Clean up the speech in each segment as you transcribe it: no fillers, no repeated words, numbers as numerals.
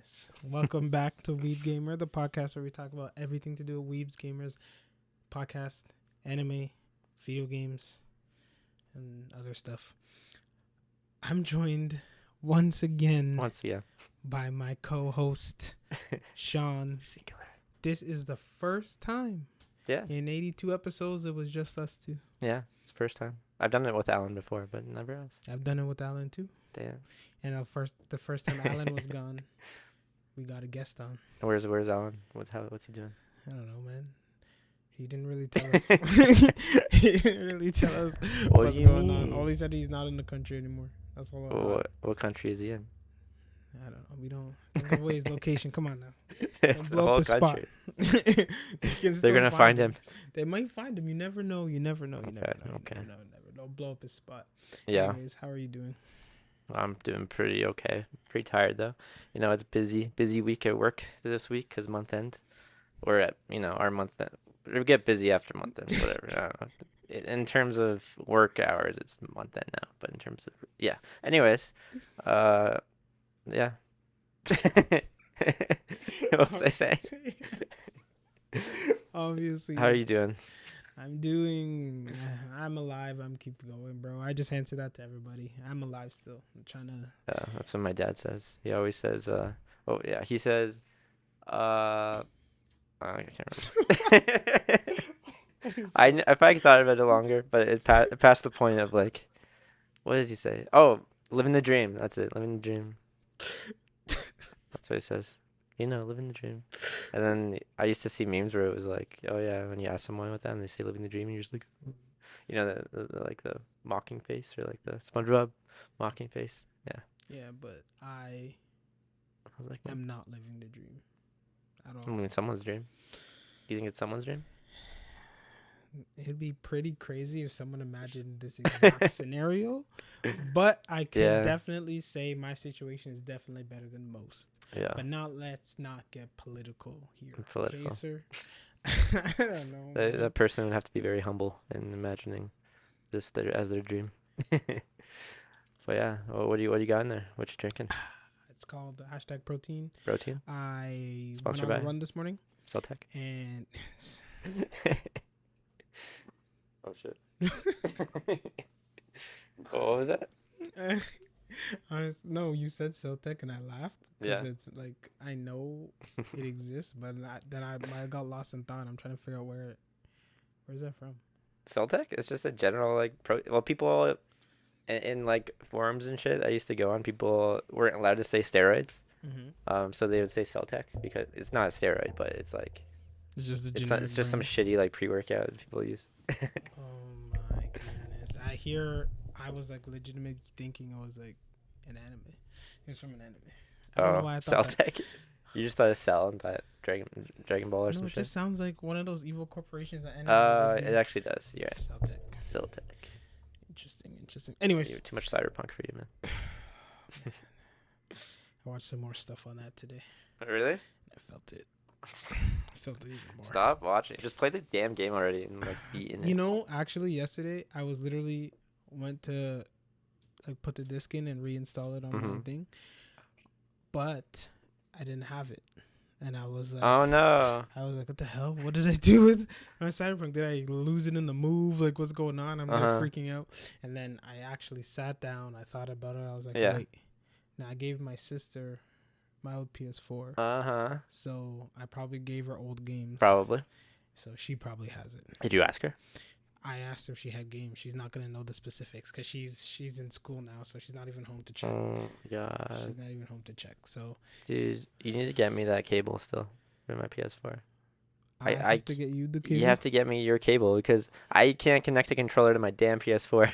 goodness. Welcome back to Weeb Gamer, the podcast where we talk about everything to do with Weebs, gamers, podcast, anime, video games, and other stuff. I'm joined once again by my co-host, Sean. Singular. This is the first time. Yeah. In 82 episodes, it was just us two. Yeah, it's the first time. I've done it with Alan before, but never else. I've done it with Alan too. Damn. And the first time Alan was gone, we got a guest on. Where's Alan? What's he doing? I don't know, man. He didn't really tell us. He didn't really tell us what's going on. All he said, he's not in the country anymore. That's all. What country is he in? I don't know. We don't give away his location. Come on now. It's the whole country. They're gonna find him. They might find him. You never know. You never know. You never know. Okay. You never know. Don't blow up his spot. Yeah. Anyways, how are you doing? I'm doing pretty okay. Pretty tired though. You know, it's busy week at work this week because month end. We're at our month end. We get busy after month end, whatever. I don't know. In terms of work hours, it's month end now. But in terms of anyways, yeah. What was I saying? Obviously. How are you doing? I'm alive. I'm keep going, bro. I just answer that to everybody. I'm alive still. I'm trying to. That's what my dad says. He always says, he says, I can't remember. I probably thought about it longer, but it passed the point of like, what did he say? Oh, living the dream. That's it. Living the dream. That's what he says. Living the dream. And then I used to see memes where it was like, oh yeah, when you ask someone what that and they say living the dream, and you're just like, the mocking face or like the SpongeBob mocking face. Yeah. Yeah, but I was like, am not living the dream at all. I mean, someone's dream. You think it's someone's dream? It'd be pretty crazy if someone imagined this exact scenario, but I can definitely say my situation is definitely better than most. Yeah. But let's not get political here. Political. Okay, sir? I don't know. That person would have to be very humble in imagining this as their dream. But yeah, what do you got in there? What you drinking? It's called #protein. Protein? I Sponsored went on by a run this morning. Celtec. And oh shit. What was that? No, you said Celtec and I laughed because Yeah. it's like I know it exists, but then I got lost in thought. I'm trying to figure out where's that from. Celtec? It's just a general like people in like forums and shit I used to go on, people weren't allowed to say steroids. Mm-hmm. So they would say Celtec because it's not a steroid, but it's like it's just it's just some shitty like pre-workout people use. Oh my goodness! I was like legitimately thinking it was like an anime. It was from an anime. I don't know why I thought Celtec. that. You just thought of Cell and thought Dragon Ball or no, some it shit. just sounds like one of those evil corporations that anime. It actually does. Yeah. Celtec. Interesting. Yeah, Anyways, too much cyberpunk for you, man. I watched some more stuff on that today. Really? I felt it. Even more. Stop watching. Just play the damn game already and like be in it. Actually yesterday I was literally went to like put the disc in and reinstall it on my thing. But I didn't have it. And I was like, oh no. I was like, what the hell? What did I do with my Cyberpunk? Did I lose it in the move? Like, what's going on? I'm like freaking out. And then I actually sat down. I thought about it. I was like, wait. Now, I gave my sister my old PS4. So I probably gave her old games. Probably. So she probably has it. Did you ask her? I asked her if she had games. She's not going to know the specifics because she's in school now, so she's not even home to check. Oh, God. She's not even home to check. So, dude, you need to get me that cable still for my PS4. I have to get you the cable? You have to get me your cable because I can't connect the controller to my damn PS4.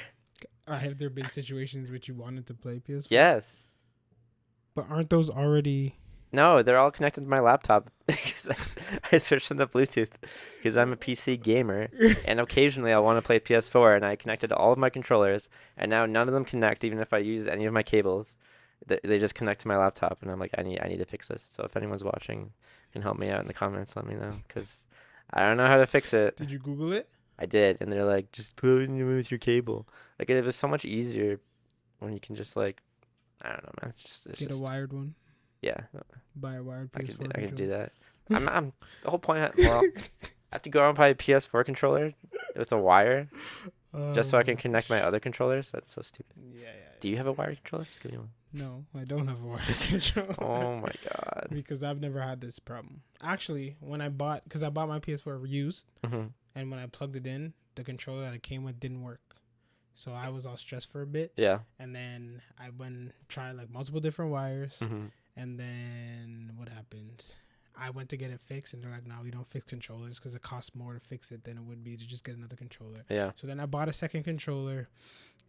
Have there been situations which you wanted to play PS4? Yes. But aren't those already... No, they're all connected to my laptop. I searched on the Bluetooth because I'm a PC gamer, and occasionally I want to play PS4, and I connected to all of my controllers, and now none of them connect, even if I use any of my cables. They just connect to my laptop, and I'm like, I need to fix this. So if anyone's watching, can help me out in the comments, let me know, because I don't know how to fix it. Did you Google it? I did, and they're like, just put it in with your cable. Like, it was so much easier when you can just like, I don't know, man. It's Get a wired one. Yeah, Buy a wired I PS4 could do controller. that. I'm the whole point. Well, I have to go out and buy a PS4 controller with a wire just Oh so I my can connect my gosh. other controllers. That's so stupid. Yeah, yeah, Do you have a wired controller? Just give me one. no, I don't have a wired controller Oh my god. because I've never had this problem. Actually, when I bought, because I bought my PS4 used, Mhm. and when I plugged it in, the controller that it came with didn't work. So I was all stressed for a bit, Yeah. and then I went and tried like multiple different wires, Mhm. and then what happened? I went to get it fixed, and they're like, "No, we don't fix controllers because it costs more to fix it than it would be to just get another controller." Yeah. So then I bought a second controller,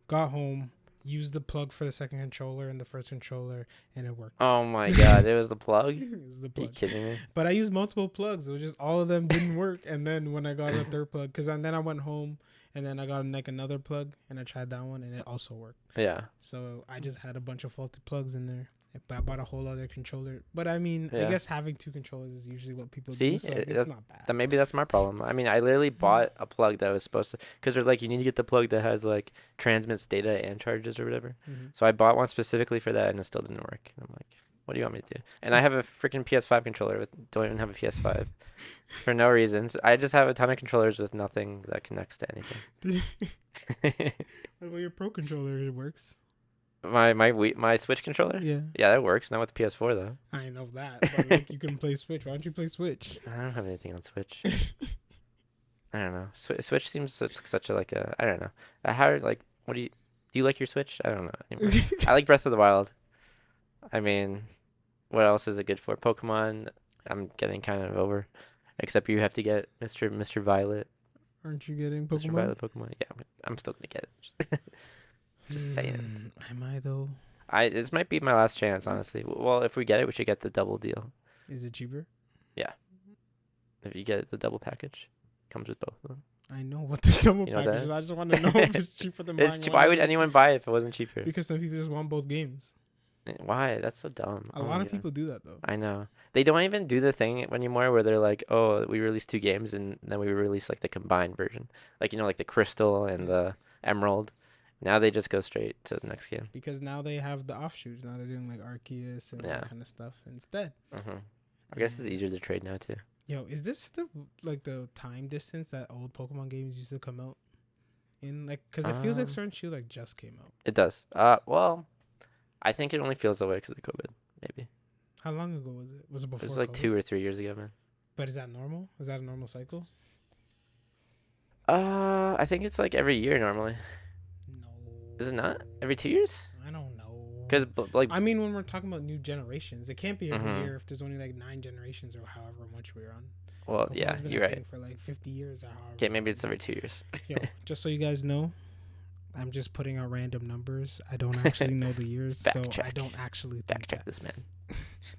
got home, used the plug for the second controller and the first controller, and it worked. Oh my god, it was the plug? It was the Are you plug. kidding me? But I used multiple plugs. It was just all of them didn't work. And then when I got a third plug, because then I went home and then I got like another plug and I tried that one and it also worked. Yeah. So I just had a bunch of faulty plugs in there. But I bought a whole other controller. But I mean, I Yeah. guess having two controllers is usually what people See? do. So It- it's not bad. Then maybe that's my problem. I mean, I literally bought a plug that was supposed to, because there's like, you need to get the plug that has like transmits data and charges or whatever. Mhm. So I bought one specifically for that and it still didn't work. And I'm like, what do you want me to do? And I have a freaking PS5 controller with, don't even have a PS5 for no reasons. I just have a ton of controllers with nothing that connects to anything. Well, your Pro controller, it works. My Switch controller? Yeah. Yeah, that works. Not with PS4 though. I know that. But like, you can play Switch. Why don't you play Switch? I don't have anything on Switch. I don't know. Switch seems such a like a I don't know. How like what do you like your Switch? I don't know anymore. I like Breath of the Wild. I mean, what else is it good for? Pokemon, I'm getting kind of over. Except you have to get Mr. Violet. Aren't you getting Mr. Pokemon? Violet Pokemon. Yeah, I'm still gonna get it. Just saying. Am I though? This might be my last chance, honestly. Well, if we get it, we should get the double deal. Is it cheaper? If you get the double package, comes with both of them. I know what the double You know what package that is. is? I just want to know if it's cheaper than buying one. Why would anyone buy it if it wasn't cheaper? Because some people just want both games. Why? That's so dumb. A Oh lot my of God. people do that though. I know. They don't even do the thing anymore where they're like, oh, we released two games and then we release like the combined version. Like, like the Crystal and the Emerald. Now they just go straight to the next game. Because now they have the offshoots. Now they're doing like Arceus and Yeah. that kind of stuff instead. I guess it's easier to trade now too. Yo, is this the time distance that old Pokemon games used to come out in? Like, because it feels like certain shoes like just came out. It does. Well, I think it only feels that way because of COVID, maybe. How long ago was it? Was it It before? was like COVID? 2 or 3 years ago, man. But is that normal? Is that a normal cycle? I think it's like every year normally. No. Is it not? Every 2 years? I don't know. Because like I mean, when we're talking about new generations, it can't be every Mhm. year if there's only like 9 generations or however much we're on. well, Pokemon's yeah, been you're a right. thing for like 50 years or however. Okay, maybe long it's it every is. 2 years. Yo, just so you guys know, I'm just putting out random numbers. I don't actually know the years, so Fact I check. don't actually think Fact check that. this man.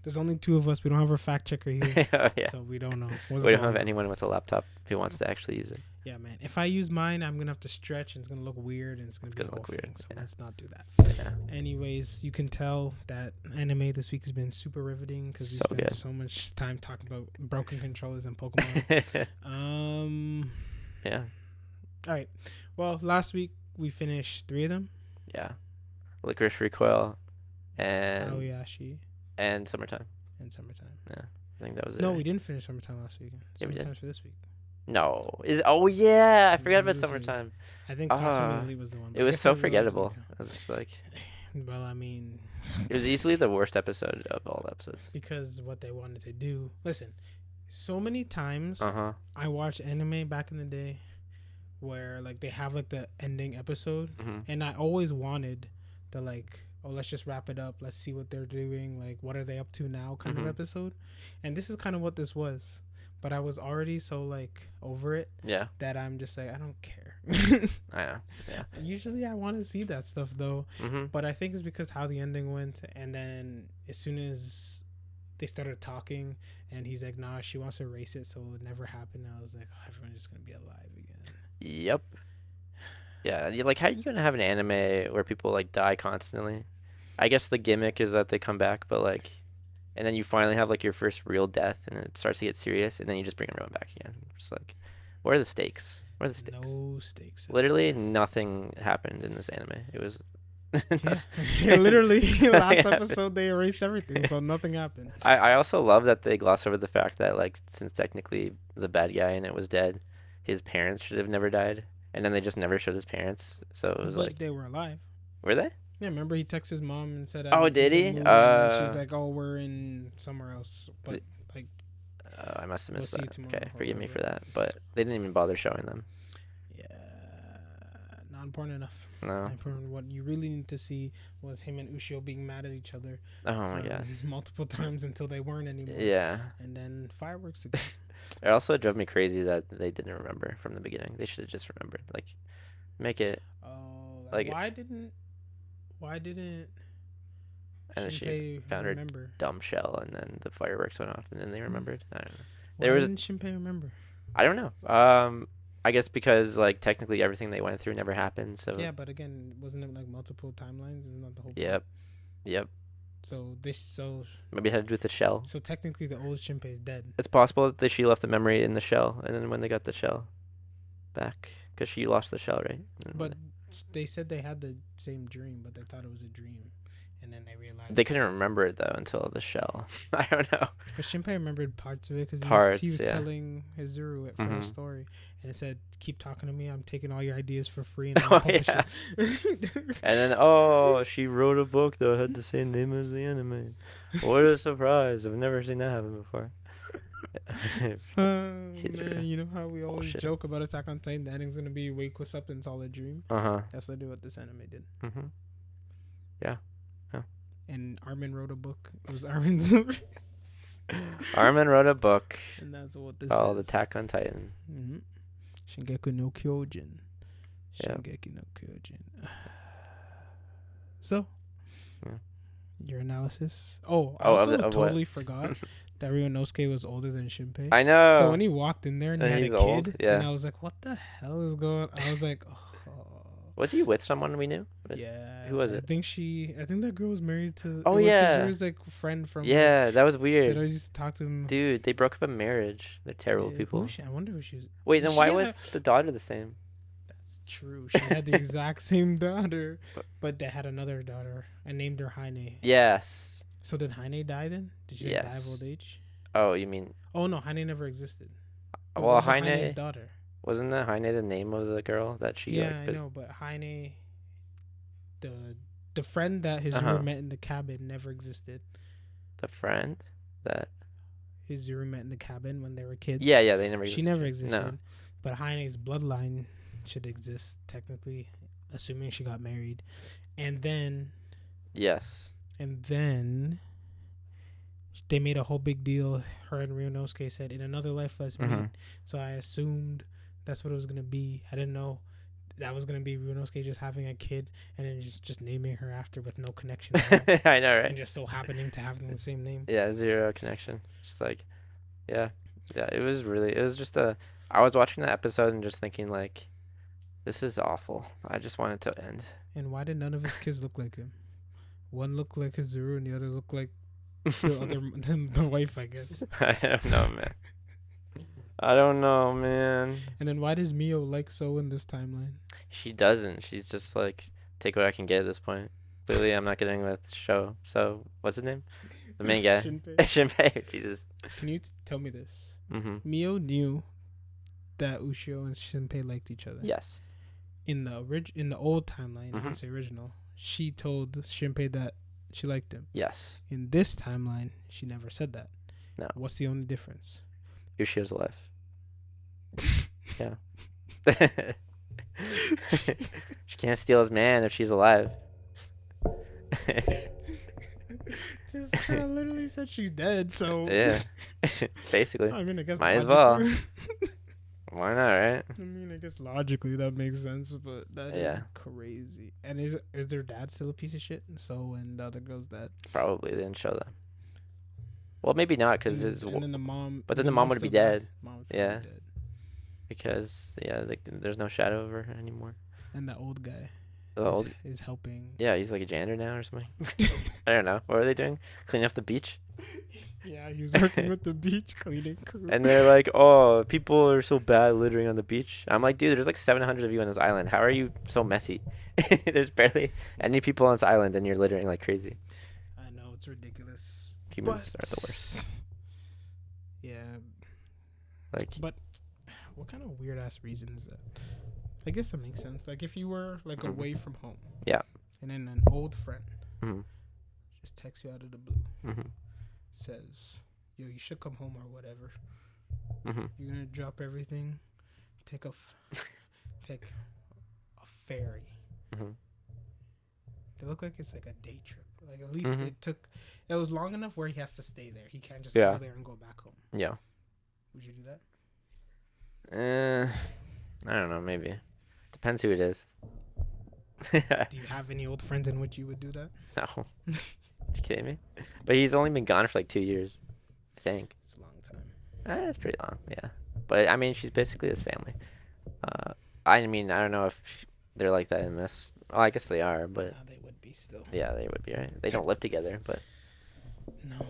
There's only 2 of us. We don't have our fact checker here, Oh, yeah. so we don't know. We don't have anyone with a laptop who wants to actually use it. Yeah, man. If I use mine, I'm gonna have to stretch, and it's gonna look weird, and it's gonna be gonna a whole look weird, thing. So yeah. let's not do that. Yeah. Anyways, you can tell that anime this week has been super riveting because we So spent good. so much time talking about broken controllers and Pokemon. Yeah. All right. Well, last week we finished 3 of them. Yeah. Licorice Recoil and Aoyashi and Summertime. and Summertime. I think that was it. No, right? we didn't finish Summertime last week. Yeah, we did. Summertime's for this week. No. Oh yeah, I forgot Summertime about this week. Summertime. I think Classroom Ah, Elite was the one. but It I was guess so I realized forgettable. we- I was just like, Well, I mean, it was easily the worst episode of all the episodes. because what they wanted to do. Listen, so many times Uh-huh. I watched anime back in the day where like they have like the ending episode, Mhm. and I always wanted the like, oh, let's just wrap it up, let's see what they're doing, like what are they up to now kind of Mhm. episode. And this is kind of what this was, but I was already so like over it Yeah, that I'm just like, I don't care. I know. Yeah. Usually I want to see that stuff though, Mhm. but I think it's because how the ending went, and then as soon as they started talking and he's like, nah, she wants to erase it so it would never happen, I was like, oh, everyone's just gonna be alive again. Yep. Yeah, like how are you gonna have an anime where people like die constantly? I guess the gimmick is that they come back, but like, and then you finally have like your first real death, and it starts to get serious, and then you just bring everyone back again. Just like, what are the stakes? What are the stakes? No stakes. Literally nothing happened in this anime. It was Yeah, literally, last episode they erased everything, so nothing happened. I also love that they gloss over the fact that like since technically the bad guy in it was dead, his parents should have never died, and then they just never showed his parents. So it was But like, they were alive. were they? Yeah, remember he texted his mom and said, Oh, "I'm in did the he? movie," and then she's like, "Oh, we're in somewhere else." But like, I must have we'll missed see you that. tomorrow Okay, or forgive me for whatever. that. But they didn't even bother showing them. Yeah, not important enough. No. Not important. What you really need to see was him and Ushio being mad at each other Oh my for god. multiple times until they weren't anymore. Yeah. And then fireworks again. It also drove me crazy that they didn't remember from the beginning. They should have just remembered. Like, make it Oh, like, why didn't and then she Shinpei found her remember? dumb shell, and then the fireworks went off, and then they Hmm. remembered. I don't know. Why There was, didn't Shinpei remember? I don't know. I guess because like technically everything they went through never happened. So Yeah, but again, wasn't it like multiple timelines? Isn't that the whole point? yep. So Maybe it had to do with the shell. so technically the old Shinpei is dead. It's possible that she left the memory in the shell, and then when they got the shell back, because she lost the shell, right? But they said they had the same dream, but they thought it was a dream, and then they realized they couldn't remember it though until the shell. I don't know. But Shinpei remembered parts of it because Parts, he was yeah. telling Hizuru it for Mhm. a story, and it said, "Keep talking to me. I'm taking all your ideas for free, and Oh, I'll publish yeah. it." And then, she wrote a book that had the same name as the anime. What a surprise! I've never seen that happen before. Hizuru. Man, you know how we always Bullshit. joke about Attack on Titan? The ending's gonna be wake us up and it's all a dream. Uh-huh. That's literally what this anime did. Mhm. And Armin wrote a book. It was Armin's, Armin wrote a book and that's what this called is. Attack on Titan. Mm-hmm. Shingeki no Kyojin. Yeah. Shingeki no Kyojin. So, Yeah. your analysis. Oh, I Oh, also of what? totally forgot that Ryunosuke was older than Shinpei. I know. So when he walked in there and he And had a he's kid, old, yeah. and I was like, "What the hell is going?" I was like, "Oh." Was he with someone we knew? Yeah. Who was I it? think that girl was married to. Oh, it was yeah. Hizuru's like friend from. Yeah, that was That weird. always used to talk to him. Dude, they broke up a marriage. They're terrible Who people. was she? I wonder who she was. Wait, then She why had was a- the daughter the same? That's true. She had the exact same daughter, But- but they had another daughter and named her Heine. Yes. So did Heine die then? Did she die of old age? Oh, you mean? Oh no, Heine never existed. But Well, what about Heine Heine's daughter. wasn't that Heine the name of the girl that she Yeah, like? I know, but Heine, the friend that Hizuru Uh-huh. met in the cabin never existed. The friend that. Hizuru met in the cabin when they were kids. Yeah, they never. She existed. never existed. No. But Heine's bloodline should exist technically, assuming she got married, and then Yes. they made a whole big deal. Her and Ryunosuke said, "In another life, let's meet." Mhm. So I assumed that's what it was gonna be. I didn't know that was gonna be Ryunosuke just having a kid and then just naming her after with no connection, at all, I know, and right? just so happening to having the same name. Yeah, zero connection. Just like, yeah. It was just a. I was watching that episode and just thinking like, this is awful. I just want it to end. And why did none of his kids look like him? One looked like Hizuru and the other looked like the other the wife, I guess. I don't know, man. I don't know, man. And then why does Mio like So in this timeline? She doesn't. She's just like, take what I can get at this point. Clearly, I'm not getting with Show. So, what's his name? The main guy. Shinpei. Shinpei. Jesus. Can you tell me this? Mhm. Mio knew that Ushio and Shinpei liked each other. Yes. In the old timeline, I Mhm. didn't say original, she told Shinpei that she liked him. Yes. In this timeline, she never said that. No. What's the only difference? Yoshio's alive. Yeah. She can't steal his man if she's alive. This girl literally said she's dead, so Yeah. Basically. I mean, I guess Might as well. logically- Why not, right? I mean, I guess logically that makes sense, but that is Yeah. crazy. And is their dad still a piece of shit? So and the other girl's dad. Probably they didn't show that. Well, maybe not because And then the mom. but then the mom would be still died. dead. Mom would Yeah. be dead. because there's no shadow of her anymore. And the old guy The old is helping. Yeah, he's like a janitor now or something. I don't know. What are they doing? Cleaning up the beach? Yeah, he was working with the beach cleaning crew. And they're like, "Oh, people are so bad littering on the beach." I'm like, "Dude, there's like 700 of you on this island. How are you so messy? There's barely any people on this island, and you're littering like crazy." I know it's ridiculous, Humans but are the worst. yeah. Like, But what kind of weird ass reason is that? I guess that makes sense. Like if you were like Mhm. away from home, Yeah. and then an old friend Mhm. just texts you out of the blue, Mhm. says, "Yo, you should come home or whatever. Mhm. You're gonna drop everything, take take a ferry." Mhm. It looked like it's like a day trip. Like at least Mhm. it was long enough where he has to stay there. He can't just Yeah. go there and go back home. Yeah. Would you do that? I don't know. Maybe depends who it is. Do you have any old friends in which you would do that? No. You kidding me? But he's only been gone for like 2 years, I think. It's a long time. That's pretty long, yeah. But I mean, she's basically his family. I mean, I don't know if they're like that in this. Well, I guess they are, but Nah, they would be still. yeah, they would be, right? They don't live together, but No.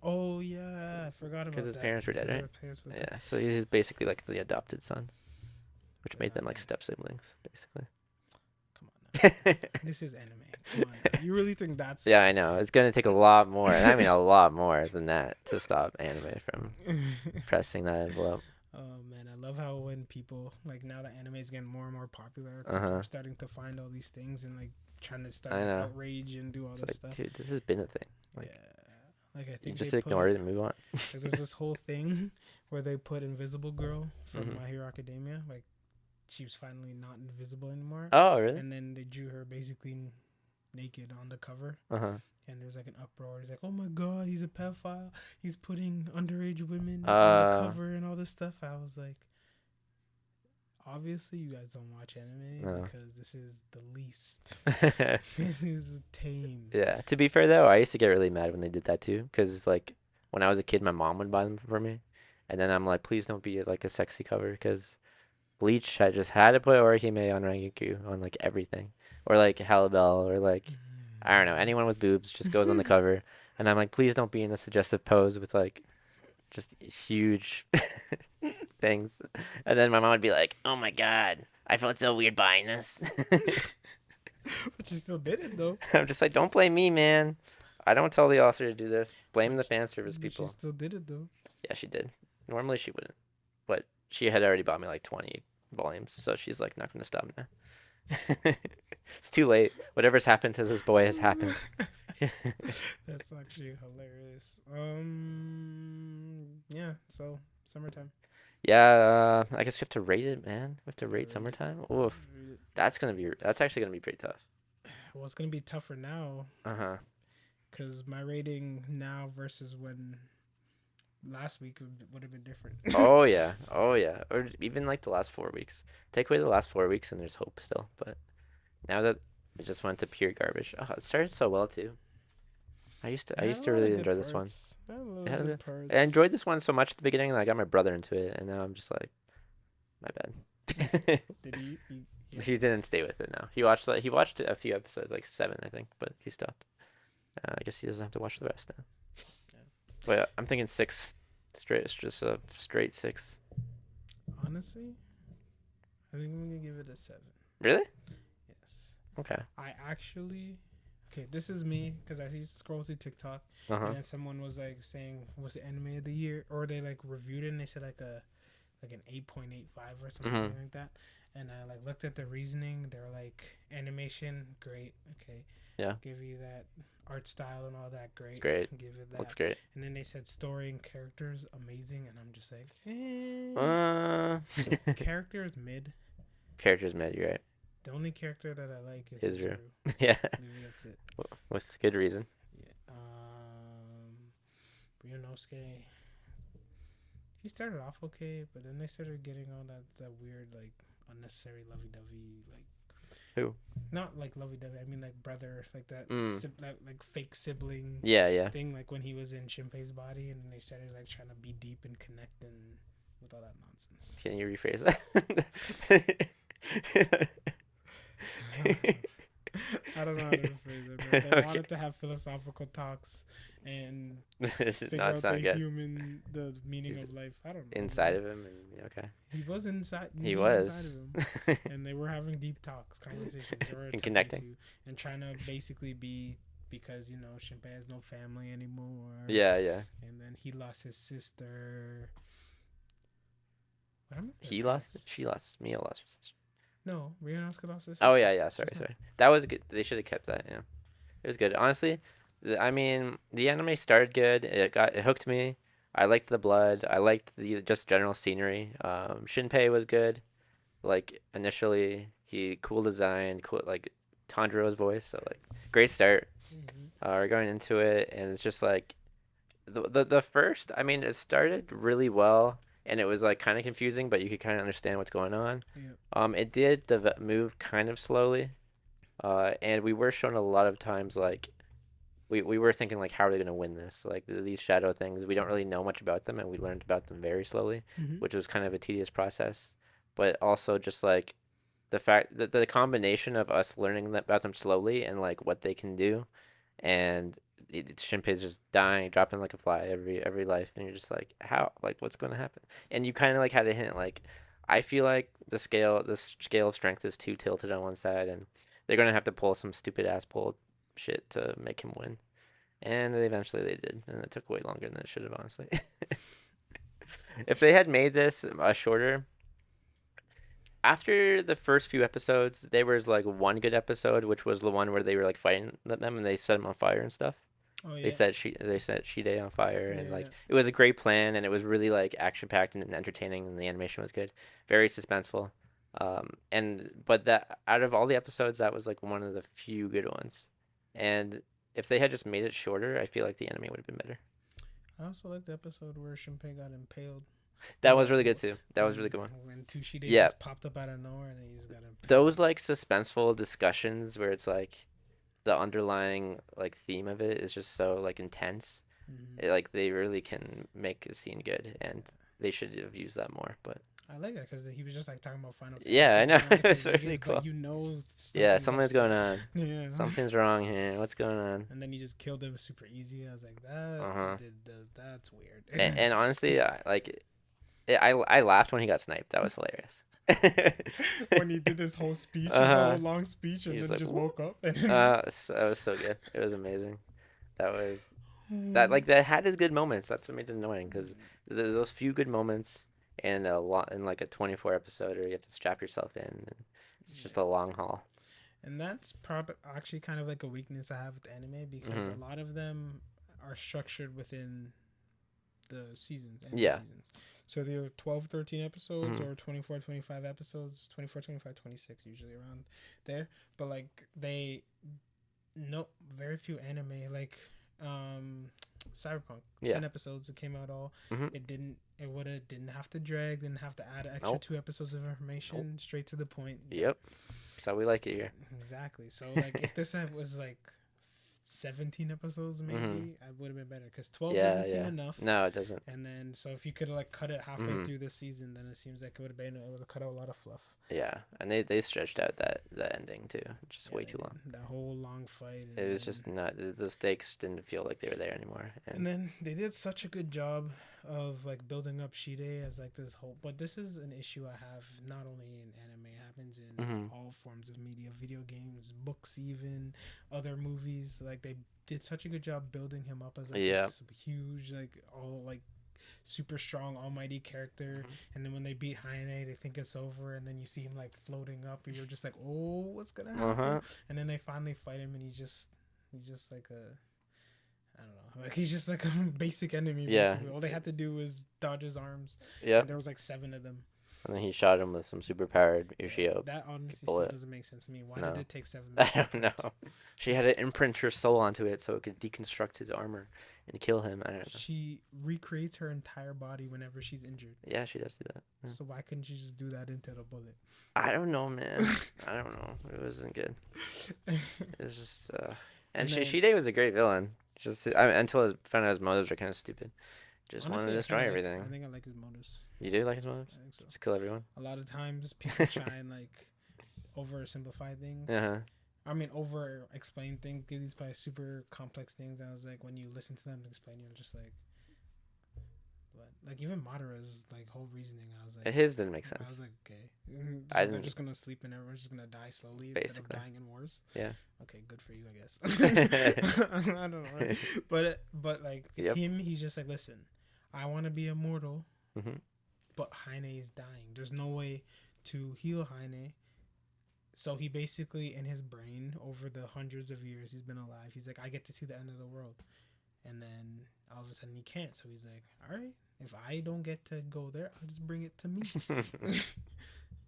Oh yeah, I forgot about because his that. parents were dead, Because right? their parents were dead. Yeah, so he's basically like the adopted son, which made them Yeah, like man. step siblings, basically. Come on now. This is anime. Come on now. You really think that's... Yeah, I know. It's gonna take a lot more, and I mean a lot more than that to stop anime from pressing that envelope. Oh man, I love how when people like now that anime is getting more and more popular, people Uh-huh. are starting to find all these things and like trying to start I like, know. outrage and do all It's this like, stuff. dude, this has been a thing. Like, Yeah, like I you think just they ignore put it and move on. like there's this whole thing where they put Invisible Girl from Mhm. My Hero Academia, like she was finally not invisible anymore, Oh, really? and then they drew her basically naked on the cover. Uh-huh. And there's like an uproar. It's like, oh my god, he's a pedophile. He's putting underage women on the cover and all this stuff. I was like, obviously you guys don't watch anime No. because this is the least. This is tame. Yeah. To be fair though, I used to get really mad when they did that too, because like when I was a kid, my mom would buy them for me, and then I'm like, please don't be like a sexy cover, because Bleach had just had to put Orihime on Rangiku on like everything, or like Halibel, or like I don't know, anyone with boobs just goes on the cover, and I'm like, please don't be in a suggestive pose with like just huge things, and then my mom would be like, oh my god, I felt so weird buying this. But you still did it though. I'm just like, don't blame me, man. I don't tell the author to do this. Blame the fan service But she people. still did it though. Yeah, she did. Normally she wouldn't, but she had already bought me like 20 volumes, so she's like not gonna stop now. It's too late. Whatever's happened to this boy has happened. That's actually hilarious. Yeah. So summertime. Yeah, I guess we have to rate it, man. We have to rate Rate it. Summertime. Oof, Rate it. that's actually gonna be pretty tough. Well, it's gonna be tougher now Uh-huh. because my rating now versus when last week would have been different. Oh yeah. Oh yeah. Or even like the last 4 weeks. Take away the last 4 weeks and there's hope still. But now that it just went to pure garbage. Oh, it started so well too. I used It had to a lot of really good enjoy this one. parts. It had a lot It of had a good bit- parts. I enjoyed this one so much at the beginning that I got my brother into it, and now I'm just like, my bad. Did he? He didn't stay with it now. He watched a few episodes, like 7, I think, but he stopped. I guess he doesn't have to watch the rest now. Yeah. But yeah, I'm thinking 6 straight. It's just a straight 6. Honestly, I think I'm gonna give it a 7. Really? Yes. Okay. I actually. Okay, this is me because I used to scroll through TikTok Uh-huh. and then someone was like saying what's the anime of the year, or they like reviewed it and they said like an 8.85 or something Mhm. like that. And I like looked at the reasoning. They're like animation, great, okay. Yeah. Give you that art style and all that, great. It's great. Give it that. Looks great. And then they said story and characters amazing, and I'm just like, characters mid. Characters mad, you're right. The only character that I like is Hizuru. Hizuru. Yeah. Maybe that's it. With good reason. Yeah. Ryunosuke. He started off okay, but then they started getting all that weird like unnecessary lovey-dovey like. Who? Not like lovey-dovey. I mean like brother, like that, that like fake sibling. Yeah, yeah. Thing like when he was in Shinpei's body, and then they started like trying to be deep and connect and with all that nonsense. Can you rephrase that? I don't know how to rephrase it, but they wanted to have philosophical talks, and No, figure it's out the not good. the meaning He's of life. I don't know, inside man. of him, and okay, He was inside, he indeed inside of was. him, and they were having deep talks, conversations, or And attempting connecting. to, and trying to basically be because Shinpei has no family anymore, Yeah, yeah. and then he lost his sister. What happened to their He lost it. parents? She lost it. Mia lost her sister. No, Ryunosuke lost his Oh sister yeah, yeah. Sorry, just now. sorry. That was good. They should have kept that. Yeah, it was good. Honestly, I mean, the anime started good. It hooked me. I liked the blood. I liked the just general scenery. Shinpei was good. Like initially, he cool design, cool like Tanjiro's voice. So like great start. Mm-hmm. We're going into it, and it's just like the first. I mean, it started really well, and it was like kind of confusing, but you could kind of understand what's going on. Yeah. It did move kind of slowly, and we were shown a lot of times like we were thinking like how are they gonna win this? Like these shadow things, we don't really know much about them, and we learned about them very slowly, Mm-hmm. which was kind of a tedious process. But also just like the fact that the combination of us learning about them slowly and like what they can do, and Shinpei's just dying, dropping like a fly every life, and you're just like how like what's going to happen? And you kind of like had a hint like I feel like the scale of strength is too tilted on one side, and they're gonna have to pull some stupid ass pull shit to make him win. And eventually they did, and it took way longer than it should have, honestly. If they had made this shorter, after the first few episodes, there was like one good episode, which was the one where they were like fighting them and they set him on fire and stuff. Oh They yeah. set Shide on fire, Yeah. and like Yeah. it was a great plan, and it was really like action packed and entertaining, and the animation was good, very suspenseful. And but that out of all the episodes, that was like one of the few good ones. And if they had just made it shorter, I feel like the anime would have been better. I also like the episode where Shinpei got impaled. That When was that really good too. That was a really when good one. when Tushide Yeah, just popped up out of nowhere and he just got impaled. those like suspenseful discussions where it's like the underlying like theme of it is just so like intense. Mm-hmm. Like they really can make a scene good, and Yeah. they should have used that more. But I like that because he was just like talking about Final yeah, Fantasy, I know going like the it's really greatest, but cool. Yeah, something's something's going upset. on. Yeah. Something's wrong here. What's going on? And then he just killed him super easy. I was like, Uh huh. that's weird. And honestly, I laughed when he got sniped. That was hilarious. When he did this whole speech, his whole Uh-huh. long speech, and He was then like, just "Woo." woke up. And then, That was so good. It was amazing. That was that had his good moments. That's what made it annoying because there's those few good moments and a lot in like a 24 episode, or you have to strap yourself in. And it's just a yeah. long haul. And that's probably actually kind of like a weakness I have with anime because a Hmm. lot of them are structured within the seasons, anime Yeah. seasons. So they're 12, 13 episodes Hmm. or 24, 25 episodes, 24, 25, 26 usually around there. But like they no very few anime like Cyberpunk, Yeah. 10 episodes it came out all. Hmm. It would have didn't have to drag, didn't have to add extra Nope. 2 episodes of Nope. information, straight to the point. Yep. That's how we like it here. Exactly. So like if this was like 17 episodes Hmm. maybe, I would have been better because 12 Yeah. doesn't seem Yeah. enough. No, it doesn't. And then so if you could like cut it halfway Hmm. through the season, then it seems like it would have cut out a lot of fluff. Yeah. And they stretched out that ending too, just Yeah, way they too did long. that whole long fight, It and was then just not the stakes didn't feel like they were there anymore. and then they did such a good job of like building up Shide as like this whole. But this is an issue I have not only in anime, it happens in Hmm. all forms of media, video games, books, even other movies. Like they did such a good job building him up as like Yeah. this huge, like all like super strong, almighty character. Mhm. And then when they beat Hayane, they think it's over, and then you see him like floating up, and you're just like, oh, what's gonna happen? Uh-huh. And then they finally fight him, and he's just like a I don't know. Like he's just like a basic enemy. Yeah. Basically, all they had to do was dodge his arms, and Yep. there was like 7 of them. And then he shot him with some super powered Yeah, Ushio that honestly still bullet. doesn't make sense to me. Why did No. it take 7 I minutes to don't print? know. She had to imprint her soul onto it so it could deconstruct his armor and kill him. I don't know. She recreates her entire body whenever she's injured. Yeah, she does do that. Yeah. So why couldn't she just do that into the bullet? I don't know, man. I don't know. It wasn't good. It's just and And then Shide was a great villain. Just until his found out his motives are kind of stupid. Just wanted to honestly, destroy everything. I think I like his motives. You do like his motives? I think so. Just kill everyone? A lot of times people try and like oversimplify things. Uh-huh. I mean, over explain things, give these probably super complex things. And I was like, when you listen to them explain, you're just like, what? Like even Madara's like whole reasoning, I was like, His didn't make sense. I was like, okay, I so they're didn't just gonna sleep and everyone's just gonna die slowly instead of basically. dying in wars. Yeah. Okay, good for you, I guess. I don't know, right? but like Yep. him, he's just like, listen, I want to be immortal, Mhm. but Heine is dying. There's no way to heal Heine. So he basically, in his brain, over the hundreds of years he's been alive, he's like, I get to see the end of the world. And then all of a sudden he can't. So he's like, all right, if I don't get to go there, I'll just bring it to me.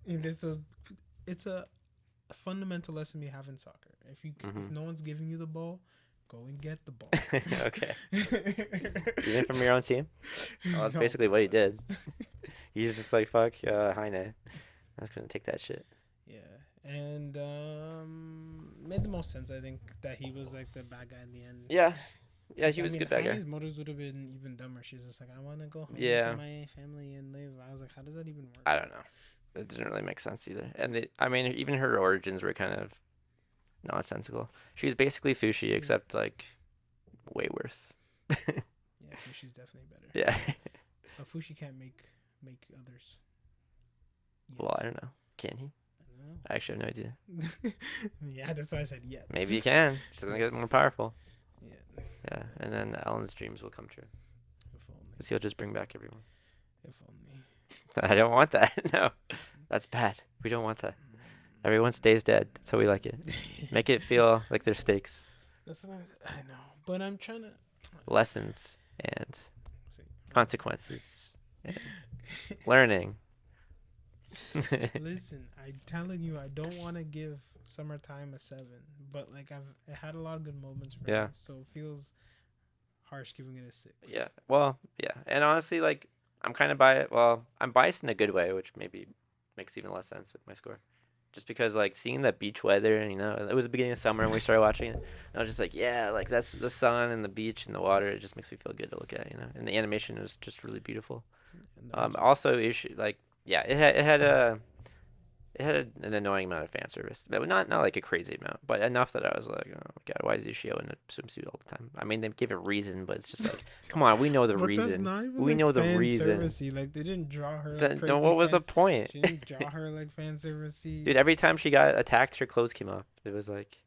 And it's a fundamental lesson we have in soccer. If no one's giving you the ball, go and get the ball. Okay. Even from your own team? Well, that's No. basically what he did. He's just like, fuck, Heine. I was gonna take that shit. Yeah. And made the most sense, I think, that he was like the bad guy in the end. Yeah. Yeah, he I was a mean, good bad guy. Heine's motives would have been even dumber. She's just like, I want to go home Yeah. to my family and live. I was like, how does that even work? I don't know. It didn't really make sense either. And I mean, even her origins were kind of nonsensical. She was basically Fushi, except like way worse. Yeah, Fushi's definitely better. Yeah. But Fushi can't make others. Yet. Well, I don't know. Can he? I don't know. I actually have no idea. Yeah, that's why I said yet. Maybe he can. She doesn't get more powerful. Yeah. Yeah, and then Alan's dreams will come true. If only. Because he'll just bring back everyone. If only. I don't want that. No. That's bad. We don't want that. Everyone stays dead. That's how we like it. Make it feel like there's stakes. That's what I know. But I'm trying to. Lessons and See. consequences. And learning. Listen, I'm telling you, I don't want to give Summertime a 7, but like it had a lot of good moments for Yeah. me, so it feels harsh giving it a 6. Yeah. Well, yeah. And honestly, like, I'm kind of biased. Well, I'm biased in a good way, which maybe makes even less sense with my score. Just because, like, seeing that beach weather, and, it was the beginning of summer and we started watching it. And I was just like, yeah, like, that's the sun and the beach and the water. It just makes me feel good to look at, And the animation is just really beautiful. Also, yeah, it had an annoying amount of fan service, but not like a crazy amount, but enough that I was like, oh god, why is Ishio in a swimsuit all the time? I mean, they give a reason, but it's just like, come on, we know the but reason. That's not even We like know the fan reason. Service-y. Like they didn't draw her. Like Then what was the point? She didn't draw her like fan service-y. Dude, every time she got attacked, her clothes came off. It was like,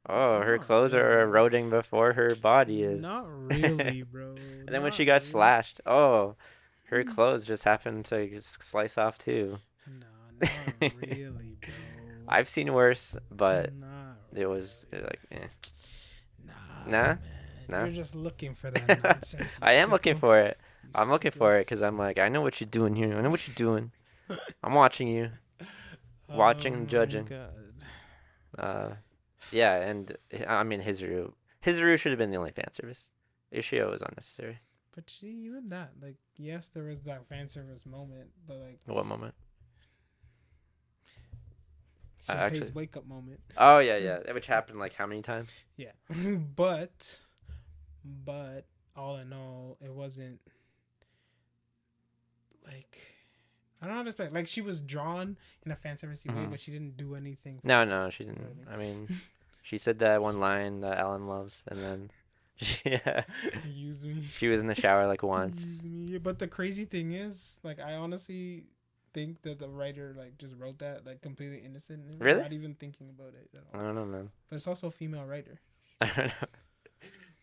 oh, her Not clothes are really. eroding before her body is. Not really, bro. And then when Not she got really. slashed, oh, her clothes just happened to slice off too. No, not really, bro. I've seen worse, but Not it was like, eh. Nah, Nah? man. Nah? You're just looking for that nonsense. I am looking sicko. for it. You I'm looking sicko. for it because I'm like, I know what you're doing here. I know what you're doing. I'm watching you. Watching and judging. God. Yeah, and I mean Hizuru should have been the only fan service. Ishio was unnecessary. But see, even that, like, yes, there was that fan service moment, but like, What moment? Shinpei's actually- wake up moment. Oh yeah, which happened like how many times? Yeah, but all in all, it wasn't like, I don't know how to explain. Like she was drawn in a fan service way, Mhm. but she didn't do anything. No, fan-service-y, she you know didn't. what I mean, she said that one line that Alan loves, and then yeah, Use me. she was in the shower like once. Use me. But the crazy thing is, like, I honestly think that the writer like just wrote that like completely innocent, and Really? not even thinking about it at I all. don't know, man. But it's also a female writer. I don't know.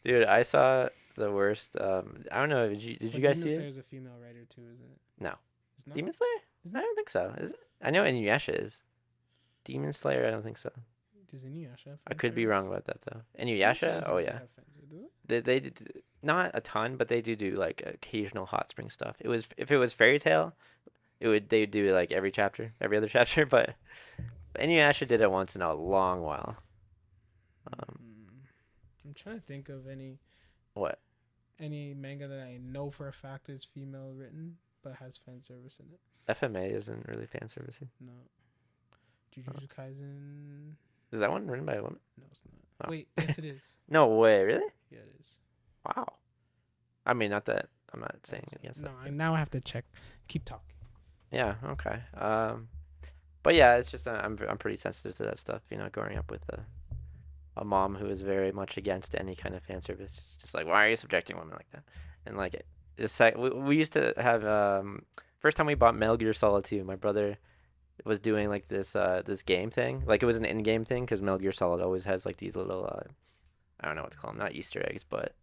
Dude, I saw the worst. I don't know. Did you But guys Demon see it? Slayer's a female writer too, isn't it? No. It's not. Demon Slayer? Isn't I don't think so. Is it? I know Inuyasha is. Demon Slayer, I don't think so. Does Inuyasha have I fan could be service? wrong about that though. Inuyasha Inuyasha? doesn't Oh really yeah. have fan service, does it? They did not a ton, but they do like occasional hot spring stuff. It was if it was Fairy Tail, they'd do like every other chapter, but Inuyasha did it once in a long while. I'm trying to think of What? any manga that I know for a fact is female written but has fan service in it. FMA isn't really fan servicing. No. Jujutsu Kaisen. Is that one written by a woman? No, it's not. Oh. Wait, yes, it is. No way, really? Yeah, it is. Wow. I mean, not that I'm not saying against No, that. now I have to check. Keep talking. Yeah, okay. But yeah, it's just I'm pretty sensitive to that stuff, growing up with a mom who was very much against any kind of fan service. Just like, why are you subjecting women like that? And like, we used to have first time we bought Metal Gear Solid 2, my brother was doing like this game thing. Like it was an in-game thing because Metal Gear Solid always has like these little I don't know what to call them, not Easter eggs, but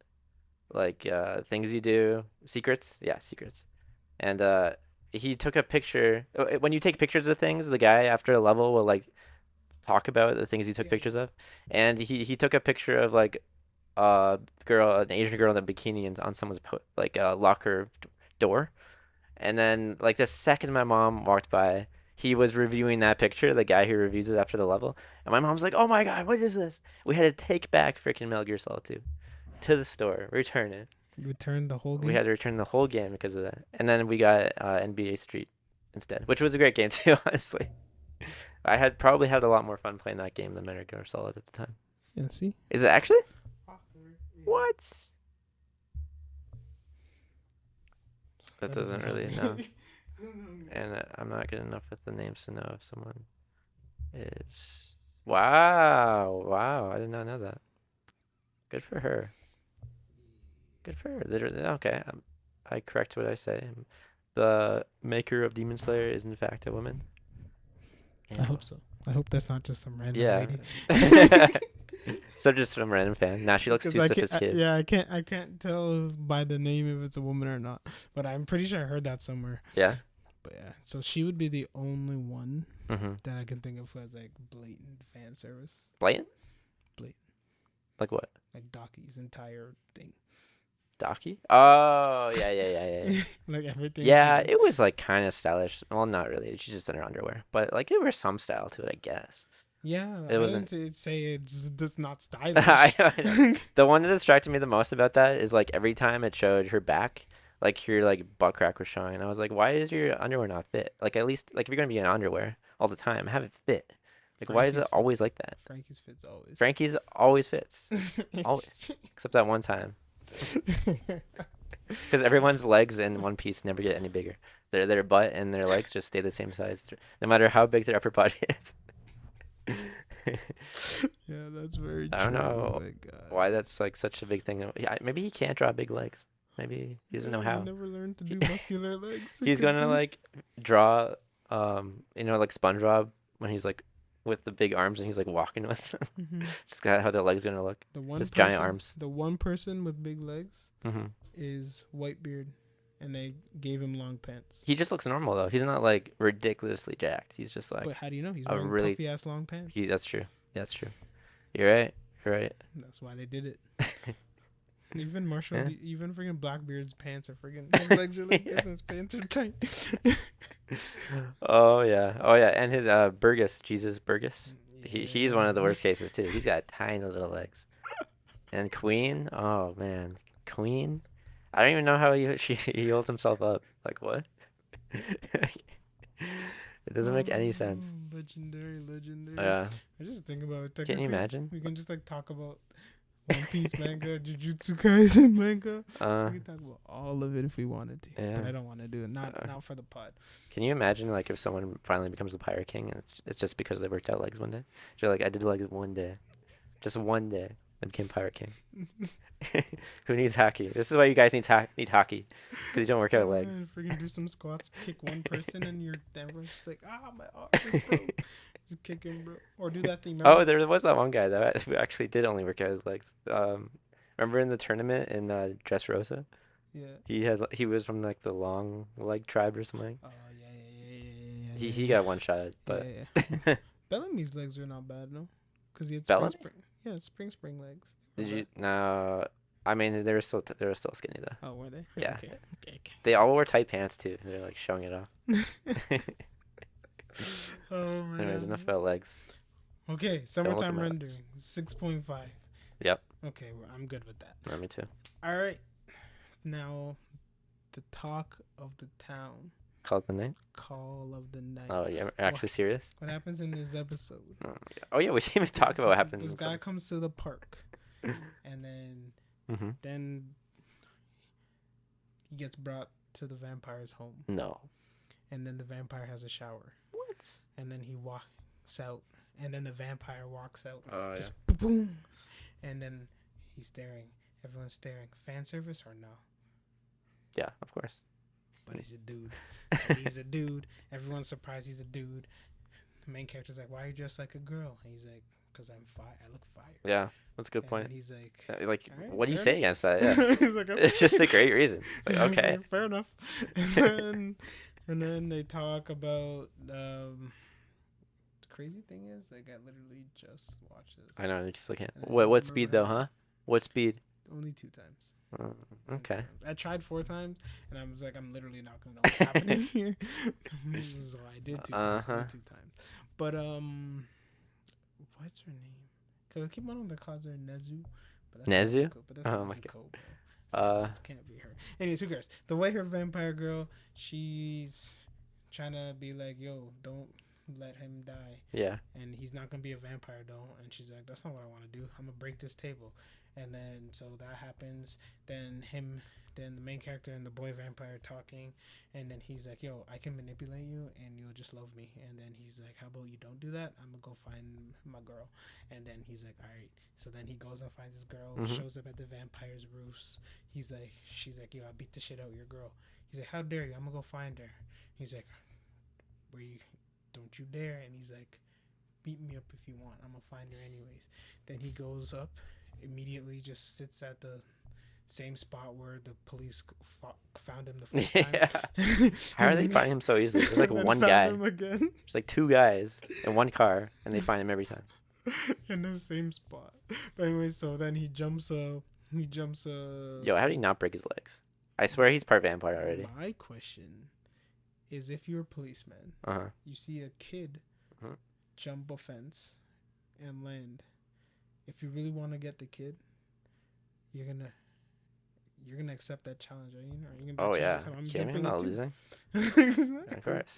like things you do, secrets. Yeah, secrets. And he took a picture. When you take pictures of things, the guy after a level will like talk about the things he took Yeah. pictures of. And he took a picture of like a girl, an Asian girl in a bikini and on someone's like locker door. And then like the second my mom walked by, he was reviewing that picture, the guy who reviews it after the level. And my mom's like, "Oh my God, what is this?" We had to take back freaking Metal Gear Solid 2 to the store, return it. Return the whole We game. had to return the whole game because of that. And then we got NBA Street instead, which was a great game too, honestly. I had probably had a lot more fun playing that game than Metal Gear Solid at the time. Yeah, see? Is it actually? Yeah. What? That That doesn't help really me. know. And I'm not good enough with the names to know if someone is. Wow, wow! I did not know that. Good for her. Good for her. Okay, I correct what I say. The maker of Demon Slayer is in fact a woman. I hope so. I hope that's not just some random Yeah. lady. So just some random fan. Now she looks too sophisticated. I can't tell by the name if it's a woman or not. But I'm pretty sure I heard that somewhere. Yeah. But yeah, so she would be the only one Mm-hmm. that I can think of who has like blatant fan service. Blatant? Blatant. Like what? Like Doki's entire thing. Docky? Oh, yeah. Like everything. Yeah, she does. it was like kind of stylish. Well, not really. She's just in her underwear. But like there was some style to it, I guess. Yeah, It I wasn't. didn't say it's just not stylish. I know. The one that distracted me the most about that is like every time it showed her back, like her like butt crack was showing. I was like, why is your underwear not fit? Like at least like if you're gonna be in underwear all the time, have it fit. Like why is it Frankie's always fits. like that? Frankie's fits always. Frankie's always fits. Always. Except that one time. Because everyone's legs in one piece never get any bigger. Their butt and their legs just stay the same size, no matter how big their upper body is. Yeah, that's very true. I don't know Oh my God. why that's like such a big thing. Yeah, maybe he can't draw big legs. Maybe he doesn't know Yeah, how. He never learned to do muscular legs. It He's could gonna be. like draw, like SpongeBob when he's like with the big arms and he's like walking with them. Mhm. Just got how their legs gonna look. The one Just person, giant arms. the one person with big legs Hmm. is Whitebeard, and they gave him long pants. He just looks normal though. He's not like ridiculously jacked. He's just like But how do you know he's a wearing really. puffy ass long pants? That's true. That's true. You're right. You're right. That's why they did it. Even Marshall, Yeah. even freaking Blackbeard's pants are freaking. His legs are like this, and his pants are tight. Oh yeah. Oh yeah. And his Burgess, Jesus Burgess. He's one of the worst cases too. He's got tiny little legs. And Queen, oh man, Queen. I don't even know how he holds himself up. Like what? It doesn't make any sense. Legendary. Yeah. I just think about it. Can you imagine? We can just like talk about One Piece manga, Jujutsu Kaisen manga. We can talk about all of it if we wanted to. Yeah. But I don't want to do it. Not for the pod. Can you imagine like if someone finally becomes the Pirate King and it's just because they worked out legs one day? You're like, I did legs one day, just one day, and became Pirate King. Who needs hockey? This is why you guys need hockey, because you don't work out legs. Man, freaking do some squats, kick one person, and everyone's just like, my arm, bro. Just kick him, bro. Or do that thing. Oh, there was that one guy that who actually did only work out his legs. Remember in the tournament in Dressrosa? Yeah. He was from like the long leg tribe or something. Oh yeah. He got one shot, but Yeah. Bellamy's legs are not bad, no? Because he had Bellamy? Yeah, spring legs. Did you? No, I mean they were still skinny though. Oh, were they? Yeah. Okay. They all wore tight pants too. They're like showing it off. Oh man. Anyways, enough about legs. Okay, look summertime at my rendering 6.5. Yep. Okay, I'm good with that. Yeah, me too. All right, now the talk of the town. Call it the night. Call of the night. Oh yeah, we're actually serious. What happens in this episode? Oh yeah, we didn't even talk about what happens. This guy comes to the park, and then he gets brought to the vampire's home. No. And then the vampire has a shower. What? And then he walks out, and then the vampire walks out. Oh just yeah. boom, and then he's staring. Everyone's staring. Fan service or no? Yeah, of course. But he's a dude. So he's a dude. Everyone's surprised he's a dude. The main character's like, "Why are you dressed like a girl?" And he's like, "Cause I'm fire. I look fire." Yeah, that's a good And point. then he's like, Like, "All right, what do you fair say enough." against that? Yeah, He's like, it's just a "Okay." great reason. It's like, He's okay. like, fair enough. And then they talk about the crazy thing is like I literally just watched this. I know. You just looking at And I what don't what remember speed her though, name. huh? What speed? Only 2 times. Uh, Only two okay. times. I tried 4 times, and I was like, I'm literally not gonna know what's happening here. So I did 2 times, Uh-huh. only 2 times. But what's her name? Cause I keep wanting to call her Nezu, but that's Nezu? Nezuko. But that's Oh my Nezuko, bro. So Uh, this can't be her. Anyways, who cares? The way her vampire girl, she's trying to be like, yo, don't let him die, yeah. and he's not gonna be a vampire though. And she's like, that's not what I want to do. I'm gonna break this table. And then so that happens. Then the main character and the boy vampire talking, and then he's like, yo, I can manipulate you and you'll just love me. And then he's like, how about you don't do that? I'm gonna go find my girl. And then he's like, all right. So then he goes and finds his girl, shows up at the vampire's roofs. She's like, yo, I beat the shit out of your girl. He's like, how dare you? I'm gonna go find her. He's like, where you? Don't you dare. And he's like, beat me up if you want. I'm gonna find her anyways. Then he goes up, immediately just sits at the same spot where the police found him the first time. Yeah. How are they finding him so easily? There's like and then one found guy. him again There's like 2 guys in one car, and they find him every time. in the same spot. But anyway, so then he jumps. Yo, how did he not break his legs? I swear he's part vampire already. My question is, if you're a policeman, Uh-huh. you see a kid Mhm. jump a fence and land. If you really want to get the kid, you're gonna accept that challenge, are you? Are you gonna Oh be yeah. like, I'm Kidding me? jumping Not it too. losing. Exactly. Of course.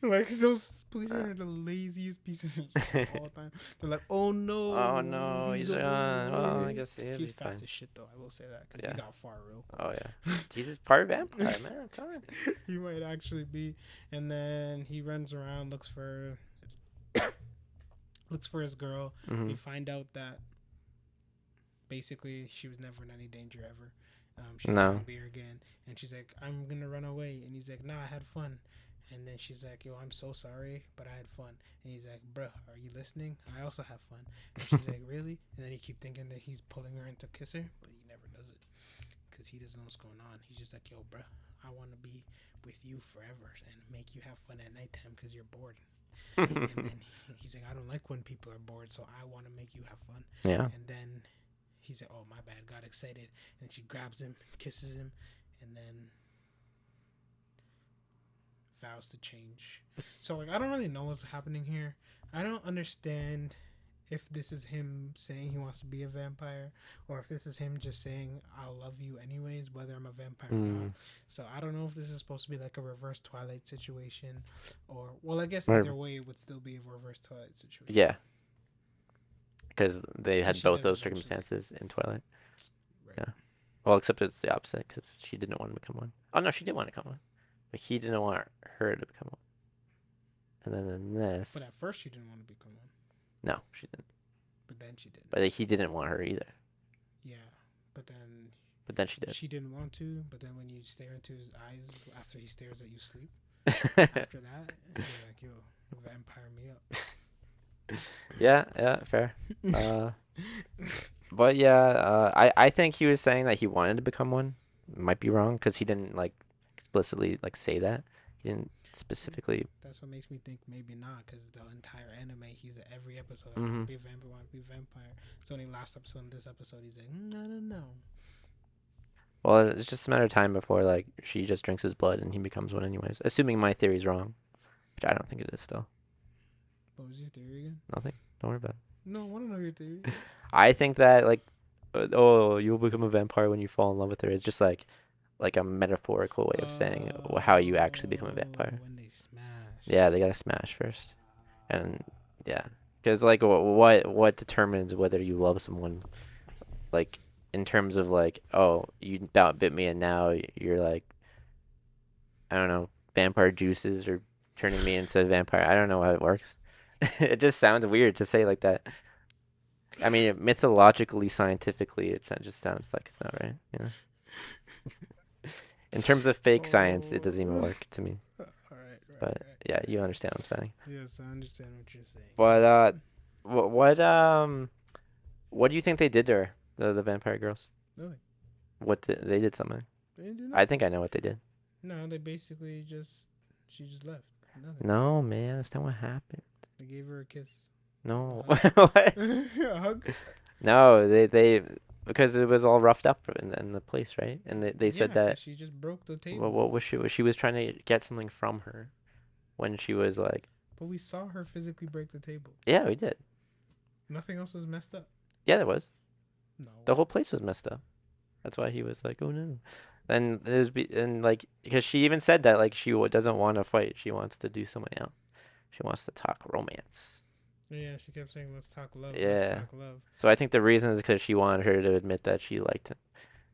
Like those policemen are the laziest pieces of shit of all time. They're like, oh no, Oh no, he's away." well, I guess he'll He's be fine. fast as shit though. I will say that because Yeah. he got far real. Oh yeah. He's just part vampire, man. I'm telling you. He might actually be. And then he runs around, looks for his girl. Mhm. We find out that basically she was never in any danger ever. She's No. not gonna be here again. And she's like, I'm gonna run away. And he's like, nah, I had fun. And then she's like, yo, I'm so sorry, but I had fun. And he's like, bruh, are you listening? I also have fun. And she's like, really? And then he keep thinking that he's pulling her in to kiss her, but he never does it because he doesn't know what's going on. He's just like, yo, bruh, I want to be with you forever and make you have fun at nighttime because you're bored. And then he's like, I don't like when people are bored, so I want to make you have fun. Yeah. And then he's like, oh, my bad, got excited. And she grabs him, kisses him, and then vows to change. So, like, I don't really know what's happening here. I don't understand if this is him saying he wants to be a vampire or if this is him just saying, I'll love you anyways, whether I'm a vampire or not. So, I don't know if this is supposed to be like a reverse Twilight situation or, well, I guess either way, it would still be a reverse Twilight situation. Yeah. Because they had She both does those eventually. circumstances in Twilight. Right. Yeah. Well, except it's the opposite because she didn't want to become one. Oh no, she did want to become one, but he didn't want her to become one. And then in this, But at first, she didn't want to become one. no, she didn't. But then she did. But he didn't want her either. Yeah. But then she did. she didn't want to. But then when you stare into his eyes after he stares at you sleep, after that, you're like, yo, vampire me up. Yeah, fair. But yeah, I think he was saying that he wanted to become one. Might be wrong because he didn't like explicitly like say that. He didn't specifically. That's what makes me think maybe not, because the entire anime, he's at every episode, I Mhm. want to be a vampire, want to be a vampire. So only last episode and this episode, he's like, I don't know. Well, it's just a matter of time before like she just drinks his blood and he becomes one anyways. Assuming my theory's wrong, which I don't think it is still. What was your theory again? Nothing. Don't worry about it. No, I want to know your theory. I think that like, oh, you'll become a vampire when you fall in love with her. It's just like a metaphorical way of saying how you actually become a vampire. When they smash. Yeah, they gotta smash first, and yeah, because like what determines whether you love someone, like in terms of like, oh, you about bit me and now you're like, I don't know, vampire juices or turning me into a vampire. I don't know how it works. It just sounds weird to say like that. I mean, mythologically, scientifically, just sounds like it's not right. You know. In terms of fake science, it doesn't even Oh. work to me. But Right. yeah, you understand what I'm saying. Yes, I understand what you're saying. But what what do you think they did to her, the vampire girls? Nothing. They did something? They didn't do I nothing. think I know what they did. No, they basically she just left. Nothing. No, man, that's not what happened. They gave her a kiss. No. A hug. What? A hug. No, they because it was all roughed up in the place, right? And they Yeah, said because that she just broke the what table. was she was trying to get something from her when she was like, But we saw her physically break the table. yeah, we did. Nothing else was messed up. Yeah, there was. No. The whole place was messed up. That's why he was like, oh no. Then and like because she even said that like doesn't want to fight. She wants to do something else. She wants to talk romance. Yeah, she kept saying, "Let's talk love. Let's Yeah. talk love." So I think the reason is because she wanted her to admit that she liked him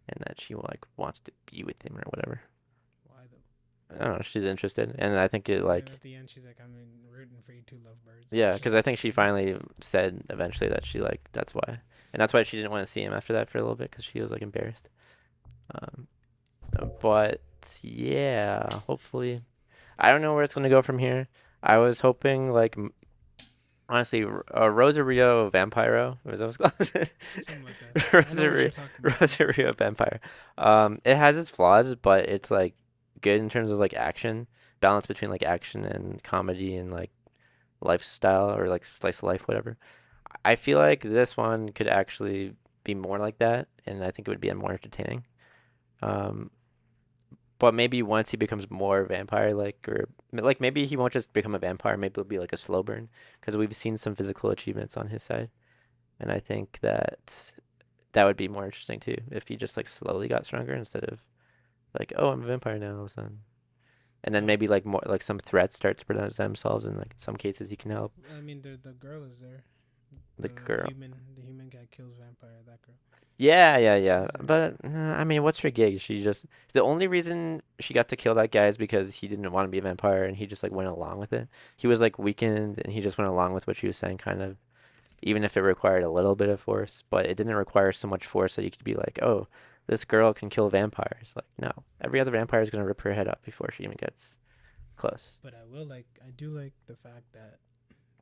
and that she like wants to be with him or whatever. Why though? I don't know. She's interested, and I think it And then like at the end, she's like, "I'm rooting for you two lovebirds." yeah, She because I said think she something. finally said eventually that she like that's why, and that's why she didn't want to see him after that for a little bit because she was like embarrassed. Um, but yeah, hopefully, I don't know where it's gonna go from here. I was hoping like honestly, Rosario Vampiro, was that what it's called? Something like that. I know what Rosario, you're talking about. Rosario Vampire. It has its flaws, but it's like good in terms of like action, balance between like action and comedy and like lifestyle or like slice of life, whatever. I feel like this one could actually be more like that, and I think it would be more entertaining. Um, but maybe once he becomes more vampire like, or like maybe he won't just become a vampire, maybe it'll be like a slow burn, because we've seen some physical achievements on his side, and I think that that would be more interesting too, if he just like slowly got stronger instead of like, oh, I'm a vampire now all of a sudden. And then Oh, maybe like more like some threats start to present themselves, and like in some cases he can help I mean, the girl is there. the girl. The human guy kills vampire. That girl. Yeah, yeah, yeah. She's there But still. I mean, what's her gig? She just the only reason she got to kill that guy is because he didn't want to be a vampire and he just like went along with it. He was like weakened and he just went along with what she was saying, kind of, even if it required a little bit of force, but it didn't require so much force that you could be like, oh, this girl can kill vampires. Like, no, every other vampire is gonna rip her head up before she even gets close. But I do like the fact that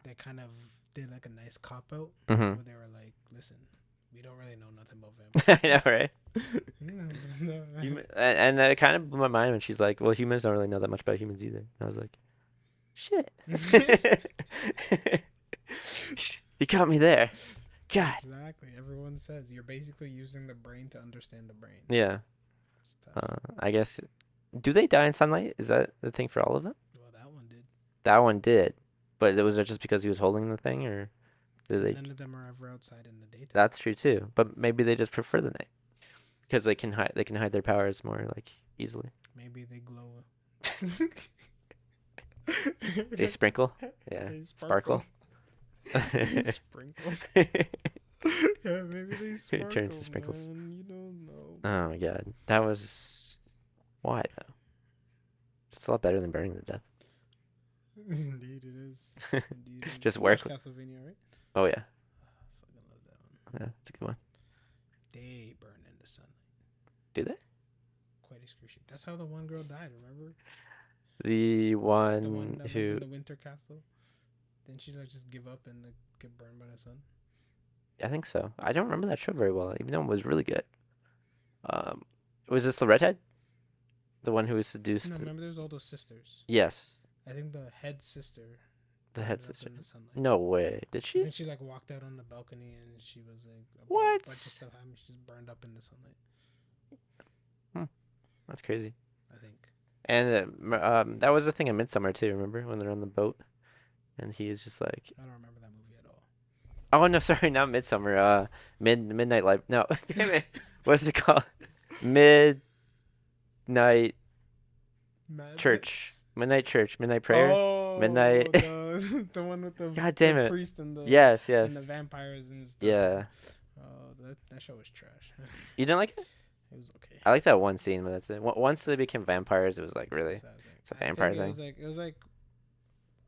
they kind of did like a nice cop out Hmm. where they were like, "Listen, we don't really know nothing about I vampires." know, right? No. And that kind of blew my mind when she's like, well, humans don't really know that much about humans either. And I was like, shit. You got me there. God. Exactly. Everyone says you're basically using the brain to understand the brain. Yeah. It's tough. I guess. Do they die in sunlight? Is that the thing for all of them? Well, that one did. That one did. But was it just because he was holding the thing, or did they? None of them are ever outside in the daytime. That's true too. But maybe they just prefer the night because they can hide. They can hide their powers more like easily. Maybe they glow. They sprinkle. Yeah. They Sparkle. They sprinkle. Yeah, maybe they It turns sparkle, to sprinkles. man. You don't know. Oh my god. That was why though? It's a lot better than burning to death. Indeed, it is. Indeed, it is. Just You work. watch Castlevania, right? Oh yeah. Fucking love that one. Yeah, it's a good one. They burn in the sunlight. Do they? Quite excruciating. That's how the one girl died. Remember The the one one that lived who in the winter castle? Didn't she like just give up and like, get burned by the sun? I think so. I don't remember that show very well, even though it was really good. Um, was this the redhead? The one who was No, seduced? remember there's all those sisters. Yes, I think the head sister the head ended up sister. in the sunlight. No way. Did I she? think she like walked out on the balcony and she was like a What? bunch of stuff happened. She just burned up in the sunlight. Hmm, that's crazy. I think. And that was the thing in Midsummer too. Remember when they're on the boat and he is just like, I don't remember that movie at all. oh no, sorry, not Midsummer. Midnight Light. No, damn it. What's it called? Midnight Church. Madness. Midnight Church. Midnight Prayer. Oh, Midnight. the one with God damn the it. priest and Yes, yes. the vampires and stuff. Yeah. Oh, that show was trash. You didn't like it? It was okay. I like that one scene, but that's it. Once they became vampires, it was like really, So I was like, it's a I vampire think thing.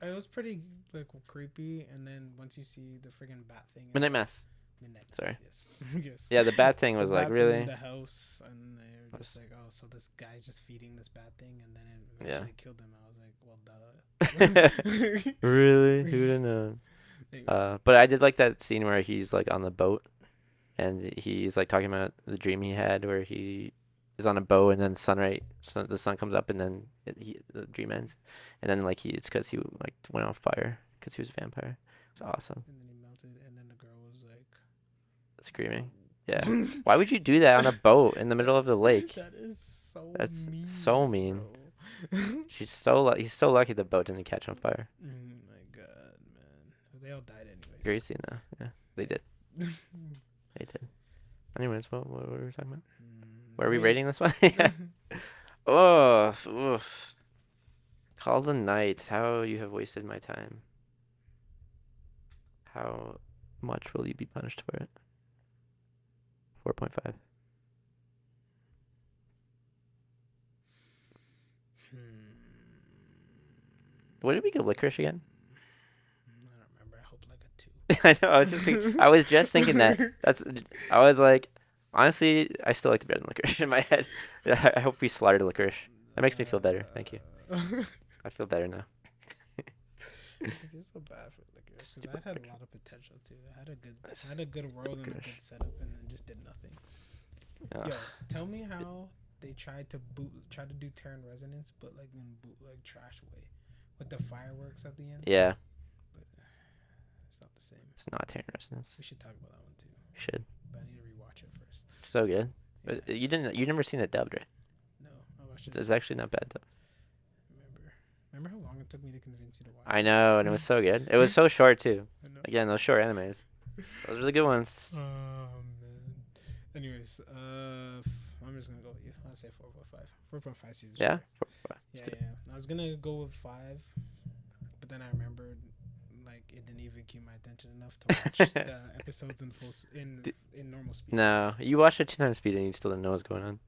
it was pretty like creepy. And then once you see the friggin' bat thing, Midnight Mass. Midnight Sorry. Yes. Yes. Yeah, the bad thing The was like bad thing really. in the house, and they're just like, oh, so this guy's just feeding this bad thing, and then it Yeah. eventually killed him. I was like, well, duh. Really? Who would have known? Anyways. But I did like that scene where he's like on the boat and he's like talking about the dream he had where he is on a boat and then the sun comes up and then the dream ends. And then like it's because he like went on fire because he was a vampire. It's awesome. And then he melted, and then the girl was like, Screaming. Yeah. Why would you do that on a boat in the middle of the lake? That is so That's mean. so mean. Bro. He's so lucky the boat didn't catch on fire. My God, man. They all died anyways. Great scene though. Yeah, they did. They did. Anyways, what were we talking about? Where are we rating this one? Yeah. Oh, oof. Call the night. How you have wasted my time. How much will you be punished for it? 4.5. What did we get licorice again? I don't remember. I hope like a 2. I know. I was just thinking that. I was like, honestly, I still like the bread and licorice in my head. I hope we slaughtered licorice. That makes me feel better. Thank you. I feel better now. I feel so bad for licorice because that had a lot of potential too. It had a good world and a good setup, and then just did nothing. Yo, tell me how they tried to do Terran Resonance, but like in bootleg trash way, with the fireworks at the end. Yeah. But it's not the same. It's not Terran Resonance. We should talk about that one too. We should. But I need to rewatch it first. It's so good. Yeah. But you never seen it dubbed, right? No, I watched it. It's actually not bad though. Remember how long it took me to convince you to watch it? I know, and it was so good. It was so short too. I know. Again, those short animes. Those are the good ones. Oh man. Anyways, I'm just gonna go with you. I'll say 4.5. 4.5 seasons. Yeah. Yeah. I was gonna go with 5, but then I remembered like it didn't even keep my attention enough to watch the episodes in normal speed. No, you watched it 2 times speed and you still didn't know what's going on.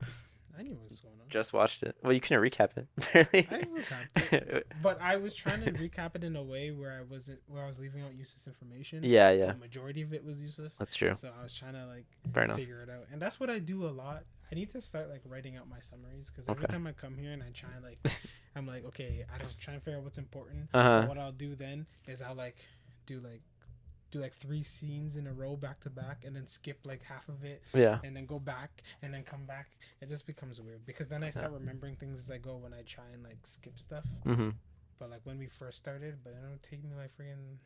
I knew what was going on. Just watched it. Well, you couldn't recap it. Apparently. I recapped it, but I was trying to recap it in a way where I was leaving out useless information. Yeah. The majority of it was useless. That's true. So I was trying to like figure it out, and that's what I do a lot. I need to start like writing out my summaries because every time I come here and I try like, I'm like, okay, I don't try to figure out what's important. But what I'll do then is I'll like do 3 scenes in a row back to back and then skip like half of it. Yeah. And then go back and then come back. It just becomes weird because then I start remembering things as I go when I try and like skip stuff. Mm-hmm. But like when we first started, but it would take me like friggin'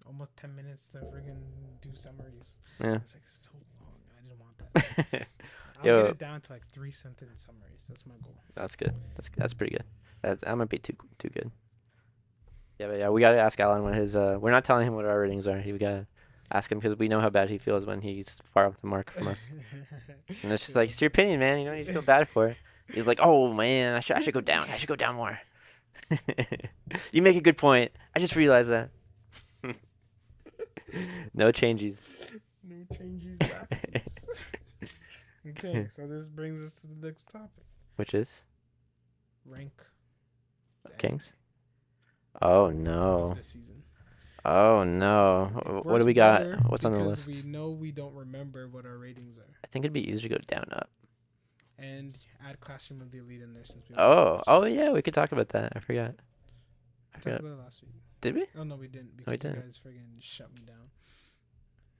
almost 10 minutes to friggin' do summaries. Yeah. It's like so long. I didn't want that. I'll get it down to like 3-sentence summaries. That's my goal. That's good. That's pretty good. That might be too good. Yeah, but yeah, we gotta ask Alan what his. We're not telling him what our ratings are. We gotta ask him because we know how bad he feels when he's far off the mark from us. And it's just like, it's your opinion, man. You don't need to feel bad for it. He's like, oh man, I should go down. I should go down more. You make a good point. I just realized that. No changes. No changes. Okay, so this brings us to the next topic. Which is? Rank. Kings? Oh no. This season. Oh no. What do we got? What's on the list? We know we don't remember what our ratings are. I think it'd be easier to go down up. And add Classroom of the Elite in there since we. Oh yeah, we could talk about that. I forgot. I talked about it last week. Did we? Oh no, we didn't because you guys friggin' shut me down.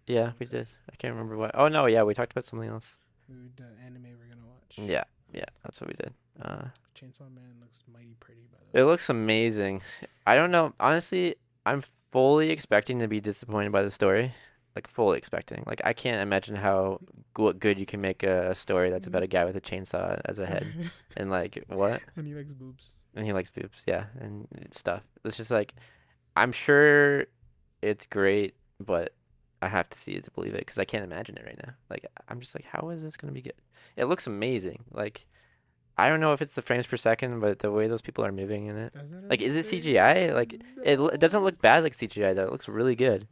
Yeah, we did. I can't remember what. Oh no, yeah, we talked about something else. The anime we're gonna watch. Yeah, that's what we did. Chainsaw Man looks mighty pretty, by the way. It looks amazing. I don't know. Honestly, I'm fully expecting to be disappointed by the story. Like, fully expecting. Like, I can't imagine how good you can make a story that's about a guy with a chainsaw as a head. And, like, what? And he likes boobs. And he likes boobs, yeah. And stuff. It's just like, I'm sure it's great, but I have to see it to believe it because I can't imagine it right now. Like, I'm just like, how is this going to be good? It looks amazing. Like, I don't know if it's the frames per second, but the way those people are moving in it. Like, is it CGI? Like, it doesn't look bad like CGI, though. It looks really good.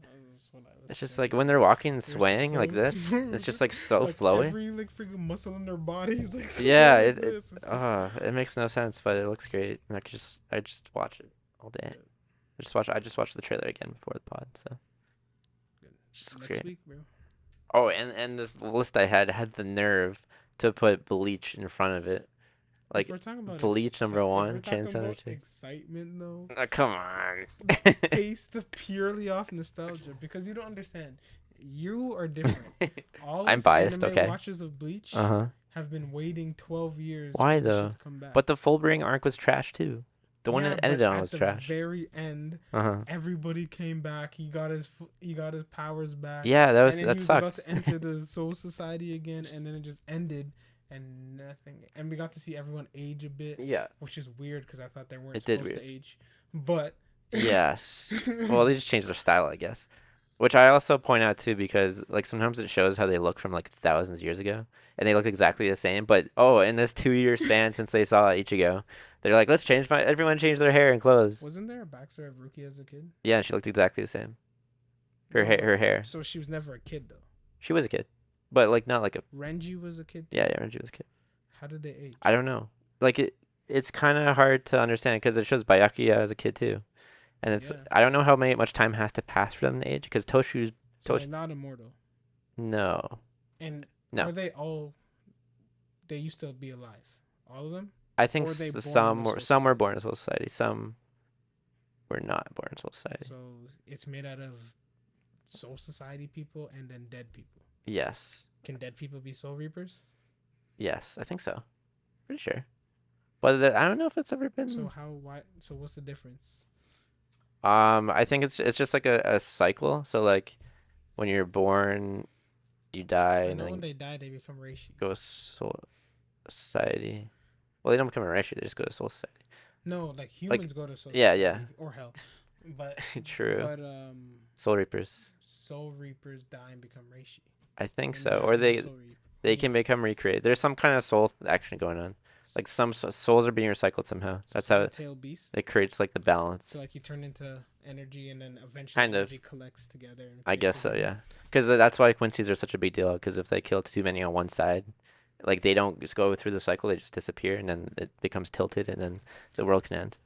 It's just like when they're walking and swaying like this, it's just like so like flowy. Every like freaking muscle in their bodies. Like, Yeah, it makes no sense, but it looks great. And I just watch it all day. I just watched the trailer again before the pod, so. Good. Just looks Next great. week, bro. Oh, and this list I had the nerve to put bleach in front of it. If Like we're talking about bleach number if we're one, chain talking center about two. excitement though, Come on. based purely off nostalgia, because you don't understand. You are different. All I'm us biased, anime okay. watchers of Bleach Uh-huh. have been waiting 12 years Why for this shit though? to come back. But the Fullbring arc was trash too. The one Yeah, that ended but on at was the trash. very end, Uh-huh. everybody came back. He got his powers back, Yeah, and then he that was about sucked. to enter the Soul Society again, and then it just ended, and nothing. And we got to see everyone age a bit, Yeah, which is weird because I thought they weren't it did supposed to weird. age, but Yes. Well, they just changed their style, I guess. Which I also point out too because like sometimes it shows how they look from like thousands of years ago and they look exactly the same, but oh, in this 2 year span since they saw Ichigo, they're like, let's change my everyone change their hair and clothes. wasn't there a backstory of Ruki as a kid? Yeah, she looked exactly the same. No, Her hair. so she was never a kid though. She was a kid, but like not like a Renji was a kid yeah, too. yeah, when she was a kid. How did they I age? don't know. Like it's kind of hard to understand because it shows Byakuya as a kid too. And it's Yeah, I don't know how much time has to pass for them to age because Toshu's so Tosh they're not immortal. no. And No. are they all? They used to be alive, all of them, I think or were they born in some the were Soul some were Society? born in Soul Society, some were not born in Soul Society. So it's made out of Soul Society people and then dead people. Yes. Can dead people be Soul Reapers? Yes, I think so. Pretty sure. But I don't know if it's ever So been how? Why? So what's the difference? I think it's just like a cycle. So like when you're born, you die I and know when then they die, they become Reishi. go Soul Society. Well, they don't become a Reishi, they just go to Soul Society. No, like Like humans go to Soul yeah, yeah. Society or Hell, but True. but Soul Reapers. Soul Reapers die and become Reishi I think and so. die Or and Soul Reap. they can become recreated. There's some kind of soul action going on. Like some souls are being recycled somehow. So That's it's like a how tail beast. it creates like the balance. So like you turn into energy, and then eventually Kind of. energy collects together and I creates guess a so, human. yeah. Because that's why Quincy's are such a big deal. Because if they kill too many on one side, like they don't just go through the cycle, they just disappear, and then it becomes tilted, and then the world can end,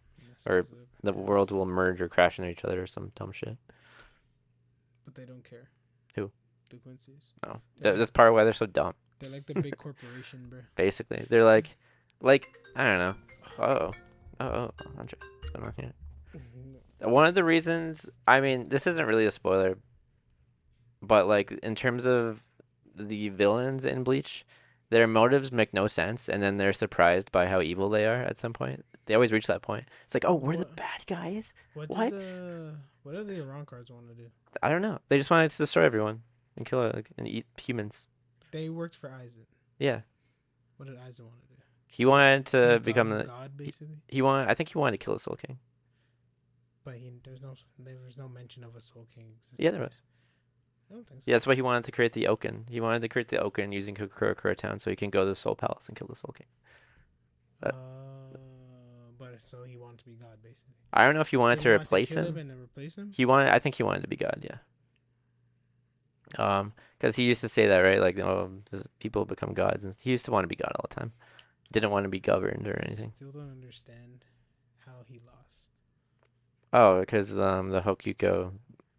or the world will merge or crash into each other or some dumb shit. But they don't care. Who? The Quincy's. No, They're that's like part of why they're so dumb. they're like the big corporation, bro. Basically, they're like I don't know. Andre, what's going on here? One of the reasons, I mean, this isn't really a spoiler, but like in terms of the villains in Bleach, their motives make no sense, and then they're surprised by how evil they are at some point. They always reach that point. It's like, oh, we're the What bad guys. what did What? what did the Iran cards want to do? I don't know. They just wanted to destroy everyone and kill like and eat humans. They worked for Aizen. Yeah, What did Aizen want to do? he wanted to Be become the. God basically. He wanted. I think he wanted to kill the Soul King. But there was no mention of a Soul King existing. Yeah, there was. I don't think so. Yeah, that's why he wanted to create the Oaken. He wanted to create the Oaken using Kokura Town so he can go to the Soul Palace and kill the Soul King. That, But so he wanted to be God basically. I don't know if he wanted Did to he want replace kill him. and then replace him? He wanted. I think he wanted to be God. Yeah. Because he used to say that, right? Like, oh, people become gods, and he used to want to be God all the time. Didn't want to be governed or anything. Still don't understand how he lost. Oh, because the Hokuko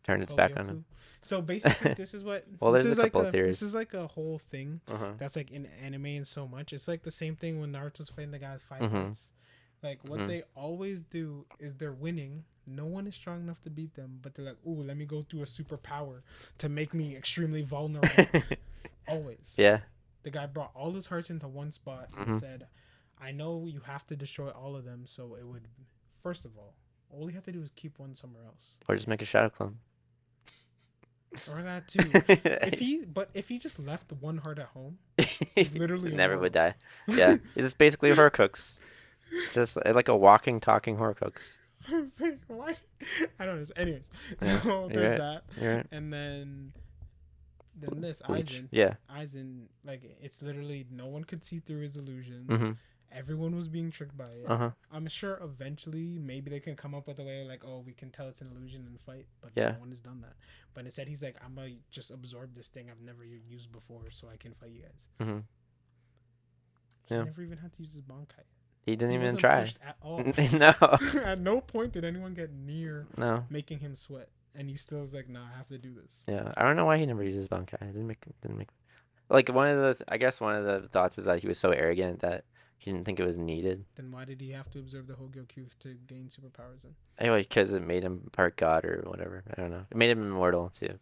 turned its back on him. So basically, this is what. Well, this there's is a like couple of theories. This is like a whole thing Uh-huh. that's like in anime and so much. It's like the same thing when Naruto's fighting the guy with 5 Mhm. hearts. Like what Mhm. they always do is they're winning. No one is strong enough to beat them, but they're like, "Ooh, let me go through a superpower to make me extremely vulnerable." Always. Yeah. The guy brought all his hearts into one spot and Mhm. said, "I know you have to destroy all of them, so it would. First of all you have to do is keep one somewhere else, Or just make a shadow clone. or that too. If he just left the one heart at home, he's literally never would immortal. die. Yeah, it's basically Horcrux. Just like a walking, talking Horcrux. I was like, what? I don't know. Anyways, Yeah, so you're there's right. that, You're right. and then this Bleach. Yeah. Aizen, like it's literally no one could see through his illusions. Mhm. Everyone was being tricked by it. Uh-huh. I'm sure eventually maybe they can come up with a way like, oh, we can tell it's an illusion and fight, but Yeah. no one has done that. But instead, he's like, I'm gonna just absorb this thing I've never used before, so I can fight you guys. Mhm. He Yeah. never even had to use his Bankai. He didn't He even wasn't try. pushed at all. No. At no point did anyone get near No. making him sweat. and he still was like, "Nah, I have to do this." Yeah, I don't know why he never uses Bankai. It didn't make like one of the I guess one of the thoughts is that he was so arrogant that he didn't think it was needed. Then why did he have to observe the Hogyoku to gain superpowers? Then Anyway, because it made him part god or whatever. I don't know. It made him immortal too,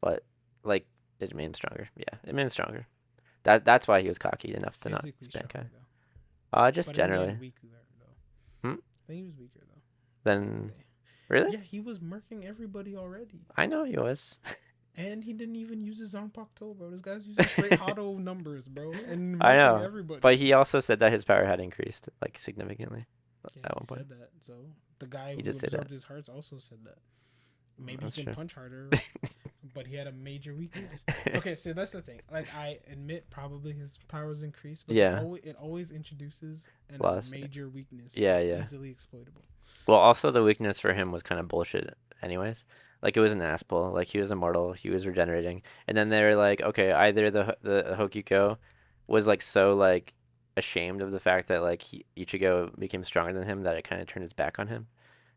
but like it made him stronger. Yeah, it made him stronger. That's why he was cocky enough to not physically use stronger Bankai. though. Just But in the generally. end, weaker though. Hmm? I think he was weaker though. Then really? Yeah, he was murking everybody already. I know he was. And he didn't even use his Zanpakuto, bro. This guy's using straight Hado numbers, bro. And I murking know, everybody. but he also said that his power had increased like significantly Yeah, at he one point. said that. So the guy He who did say that. absorbed his hearts also said that. Maybe That's he can true. punch harder, but he had a major weakness. Okay, so that's the thing. Like, I admit probably his powers increased, but Yeah. it always introduces a Plus, major weakness. yeah, that's yeah. easily exploitable. Well, also the weakness for him was kind of bullshit, anyways. Like it was an ass pull. Like he was immortal, he was regenerating, and then they were like, okay, either the Hokuko was like so like ashamed of the fact that like Ichigo became stronger than him that it kind of turned his back on him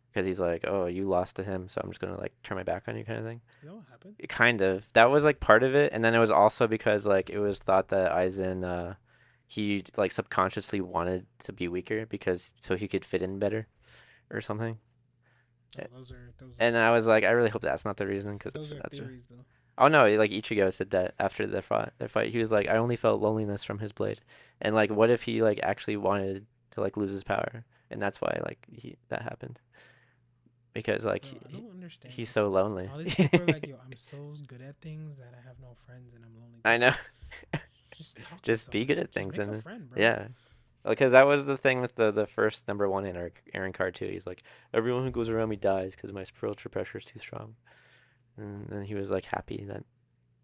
because he's like, oh, you lost to him, so I'm just gonna like turn my back on you, kind of thing. Is that what happened? Kind of. That was like part of it, and then it was also because like it was thought that Aizen he like subconsciously wanted to be weaker because so he could fit in better or something. Oh, those are And I was like, I really hope that's not the reason because those are that's theories though. oh no, like Ichigo said that after their fight, he was like, I only felt loneliness from his blade, and like, what if he like actually wanted to like lose his power, and that's why like that happened because like Bro, I don't understand. he's this. so lonely. All these people are like, yo, I'm so good at things that I have no friends and I'm lonely. I know. Just talk to Just be someone. good at Just things make a and friend, bro. yeah. Because that was the thing with the first number one in our Aaron card too. He's like, everyone who goes around me dies because my spiritual pressure is too strong. And then he was like happy that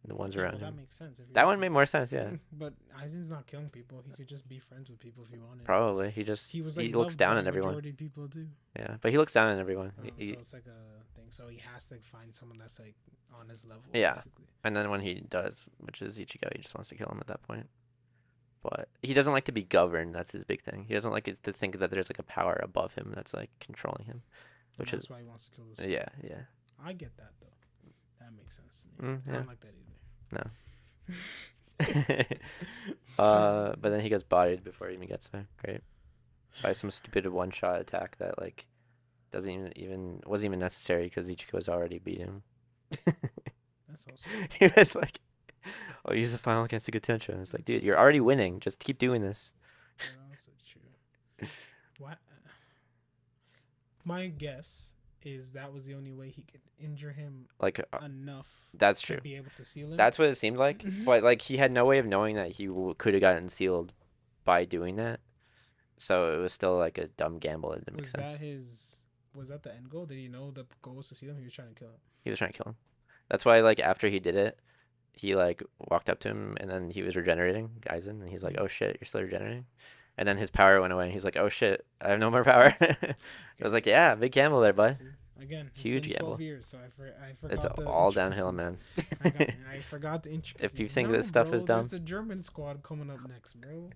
the ones Okay, around well, that him. makes sense. If That one made more sense, yeah. But Aizen's not killing people. He could just be friends with people if he wanted. Probably. He was like he looks loved down by on everyone. majority of people too. Yeah, but he looks down on everyone. So it's like a thing. So he has to find someone that's like on his level. Yeah. Basically. And then when he does, which is Ichigo, he just wants to kill him at that point. But he doesn't like to be governed. That's his big thing. He doesn't like it to think that there's like a power above him that's like controlling him, And which that's is why he wants to kill this. yeah, yeah. I get that though. That makes sense to me. I Yeah. don't like that either. But then he gets bodied before he even gets there. Great. By some stupid one-shot attack that like doesn't even wasn't even necessary because Ichigo's already beat him. That's also He was like, "I'll use the final against the good tension." It's like, That's dude, you're also already true. winning. Just keep doing this. also true. What? My guess is that was the only way he could injure him Like, enough that's to true. be able to seal him. That's what it seemed like. Mhm. But like, he had no way of knowing that he could have gotten sealed by doing that. So it was still like a dumb gamble. It didn't make sense. Was that the end goal? Did he know the goal was to seal him? He was trying to kill him. He was trying to kill him. That's why, like, after he did it, he like walked up to him and then he was regenerating, Aizen, and he's like, "Oh shit, you're still regenerating." And then his power went away, and he's like, "Oh shit, I have no more power." I was like, "Yeah, big gamble there, bud. See? Again, it's Huge been 12 gamble. years, so I forgot It's the all downhill, intricacies. man." I forgot the intricacies. If you think no, this stuff bro, is dumb, there's the German squad coming up next, bro.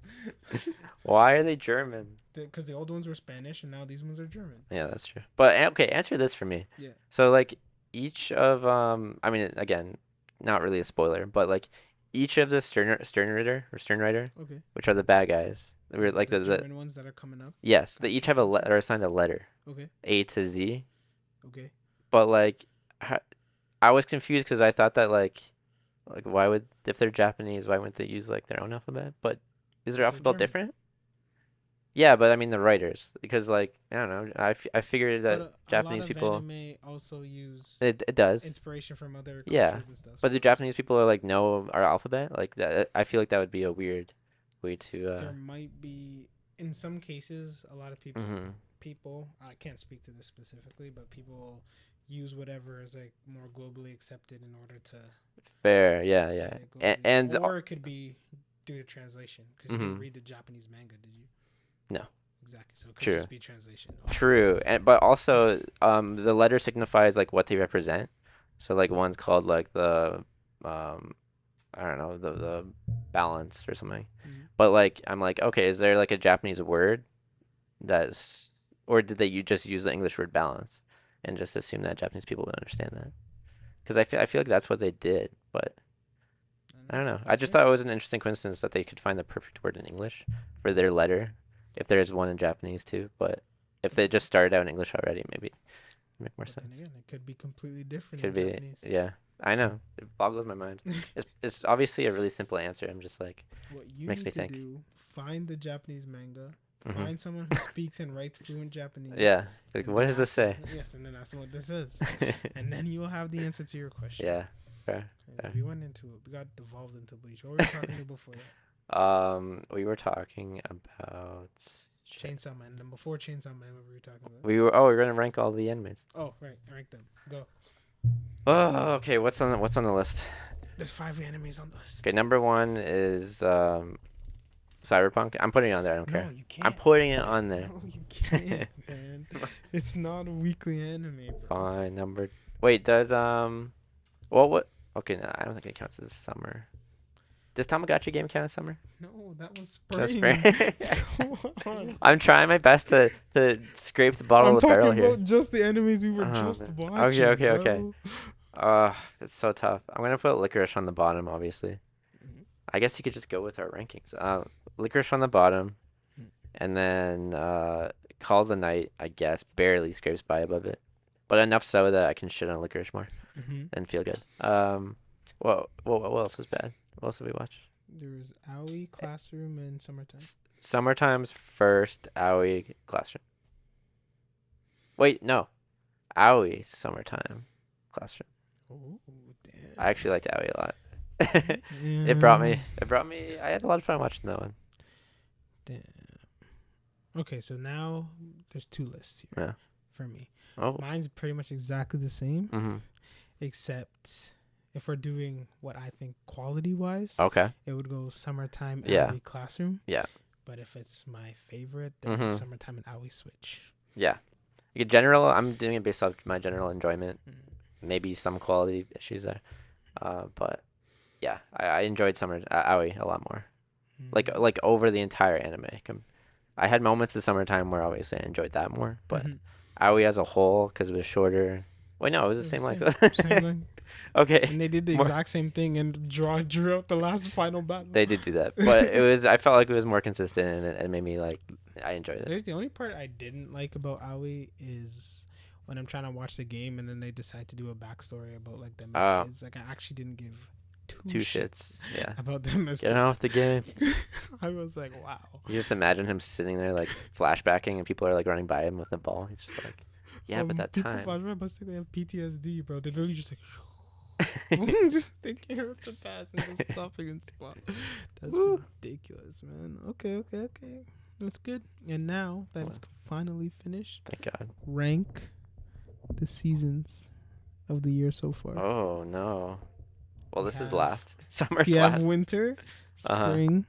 why are they German? Because the old ones were Spanish and now these ones are German. Yeah, that's true. But okay, answer this for me. Yeah. So like each of I mean again, not really a spoiler, but like each of the Sternritter, Okay. which are the bad guys. We're like the the German ones that are coming up. yes, they each Gotcha, have a gotcha. are assigned a letter, Okay. A to Z. Okay. But like I was confused because I thought that like why would if they're Japanese, why wouldn't they use like their own alphabet? But is their They're alphabet German. different? Yeah, but I mean the writers because like I don't know, I figured that But Japanese a lot of people anime also use it does. inspiration from other Yeah, cultures and stuff. but the Japanese people are like know our alphabet like that. I feel like that would be a weird way to. There might be, in some cases, a lot of people. Mhm. People, I can't speak to this specifically, but people use whatever is like more globally accepted in order to. Fair, yeah, yeah, get it globally. and or it could be due to translation because you didn't Mhm. read the Japanese manga, did you? No. Exactly. So it could True. just be translation. True, and but also the letter signifies like what they represent. So like one's called like the um I don't know the balance or something. Mhm. But like I'm like okay, is there like a Japanese word that's or did they you just use the English word balance? and just assume that Japanese people would understand that. Because I feel like that's what they did, but I don't know. I just thought it was an interesting coincidence that they could find the perfect word in English for their letter, if there is one in Japanese too. But if they just started out in English already, maybe it'd make more But sense. then again, it could be completely different Could in be, Japanese. yeah. I know. It boggles my mind. It's obviously a really simple answer. I'm just like, What you makes need me to think. do, find the Japanese manga, hmm find someone who speaks and writes fluent Japanese. Yeah. Like, and what then does this ask them- say? Yes, and then ask them what this is. And then you will have the answer to your question. Yeah. Fair. And we went into it. We got devolved into Bleach. What were we talking about before that? We were talking about. Chainsaw Man. Then before Chainsaw Man, what were we talking about? We were gonna rank all the animes. Oh, right. Rank them. Go. Oh, okay. What's on the list? There's 5 animes on the list. Okay, number 1 is Cyberpunk. I'm putting it on there. I don't No, care. you can't. I'm putting it on there. No, you can't, man. It's not a weekly anime, bro. Fine. Wait, does what? Okay, no, I don't think it counts as summer. Does Tamagotchi game count as summer? No, that was That's spring. spring. Come on. I'm trying my best to scrape the bottom I'm of the barrel talking here. about just the enemies we were Oh, just man. watching. Okay. Bro. It's so tough. I'm gonna put Licorice on the bottom, obviously. Mhm. I guess you could just go with our rankings. Licorice on the bottom, Mm. and then Call of the Night, I guess, barely scrapes by above it, but enough so that I can shit on Licorice more Mhm. and feel good. What else was bad? What else did we watch? There was Aoi, Classroom, and Summertime. Summertime's first, Aoi, Classroom. Wait, no, Aoi, Summertime, Classroom. Oh, damn. I actually liked Aoi a lot. Yeah. It brought me. I had a lot of fun watching that one. Damn. Okay, so now there's 2 lists here. Yeah. For me. Oh. Mine's pretty much exactly the same, Mhm. except if we're doing what I think quality wise, Okay. it would go Summertime, Yeah. Aoi, Classroom. Yeah. But if it's my favorite, then Mhm. Summertime and Aoi switch. Yeah. Like general, I'm doing it based off my general enjoyment. Mm. Maybe some quality issues there. But yeah, I enjoyed Aoi a lot more. Mm. Like over the entire anime. I had moments of Summertime where obviously I enjoyed that more, but Mhm. Aoi as a whole, because it was shorter. Wait, no, it was the same length. Same thing. Okay. And they did the More- exact same thing and drew out the last final battle. They did do that, but I felt like it was more consistent and it made me like, I enjoyed it. There's the only part I didn't like about Aoi is when I'm trying to watch the game and then they decide to do a backstory about like them as Oh. kids. Like I actually didn't give Two shits. Yeah. about them as Get on with the game. kids. I was like, wow. You just imagine him sitting there like flashbacking and people are like running by him with a ball. He's just like, yeah, but that people time. flashback must think they have PTSD, bro. They're literally just like just thinking of the past and just stopping in spot. That's Woo. ridiculous, man. Okay. That's good. And now that it's finally finished, Thank God. rank the seasons of the year so far. Oh no. Well, We this is have- last. Summer's You have last. winter, Uh-huh. spring,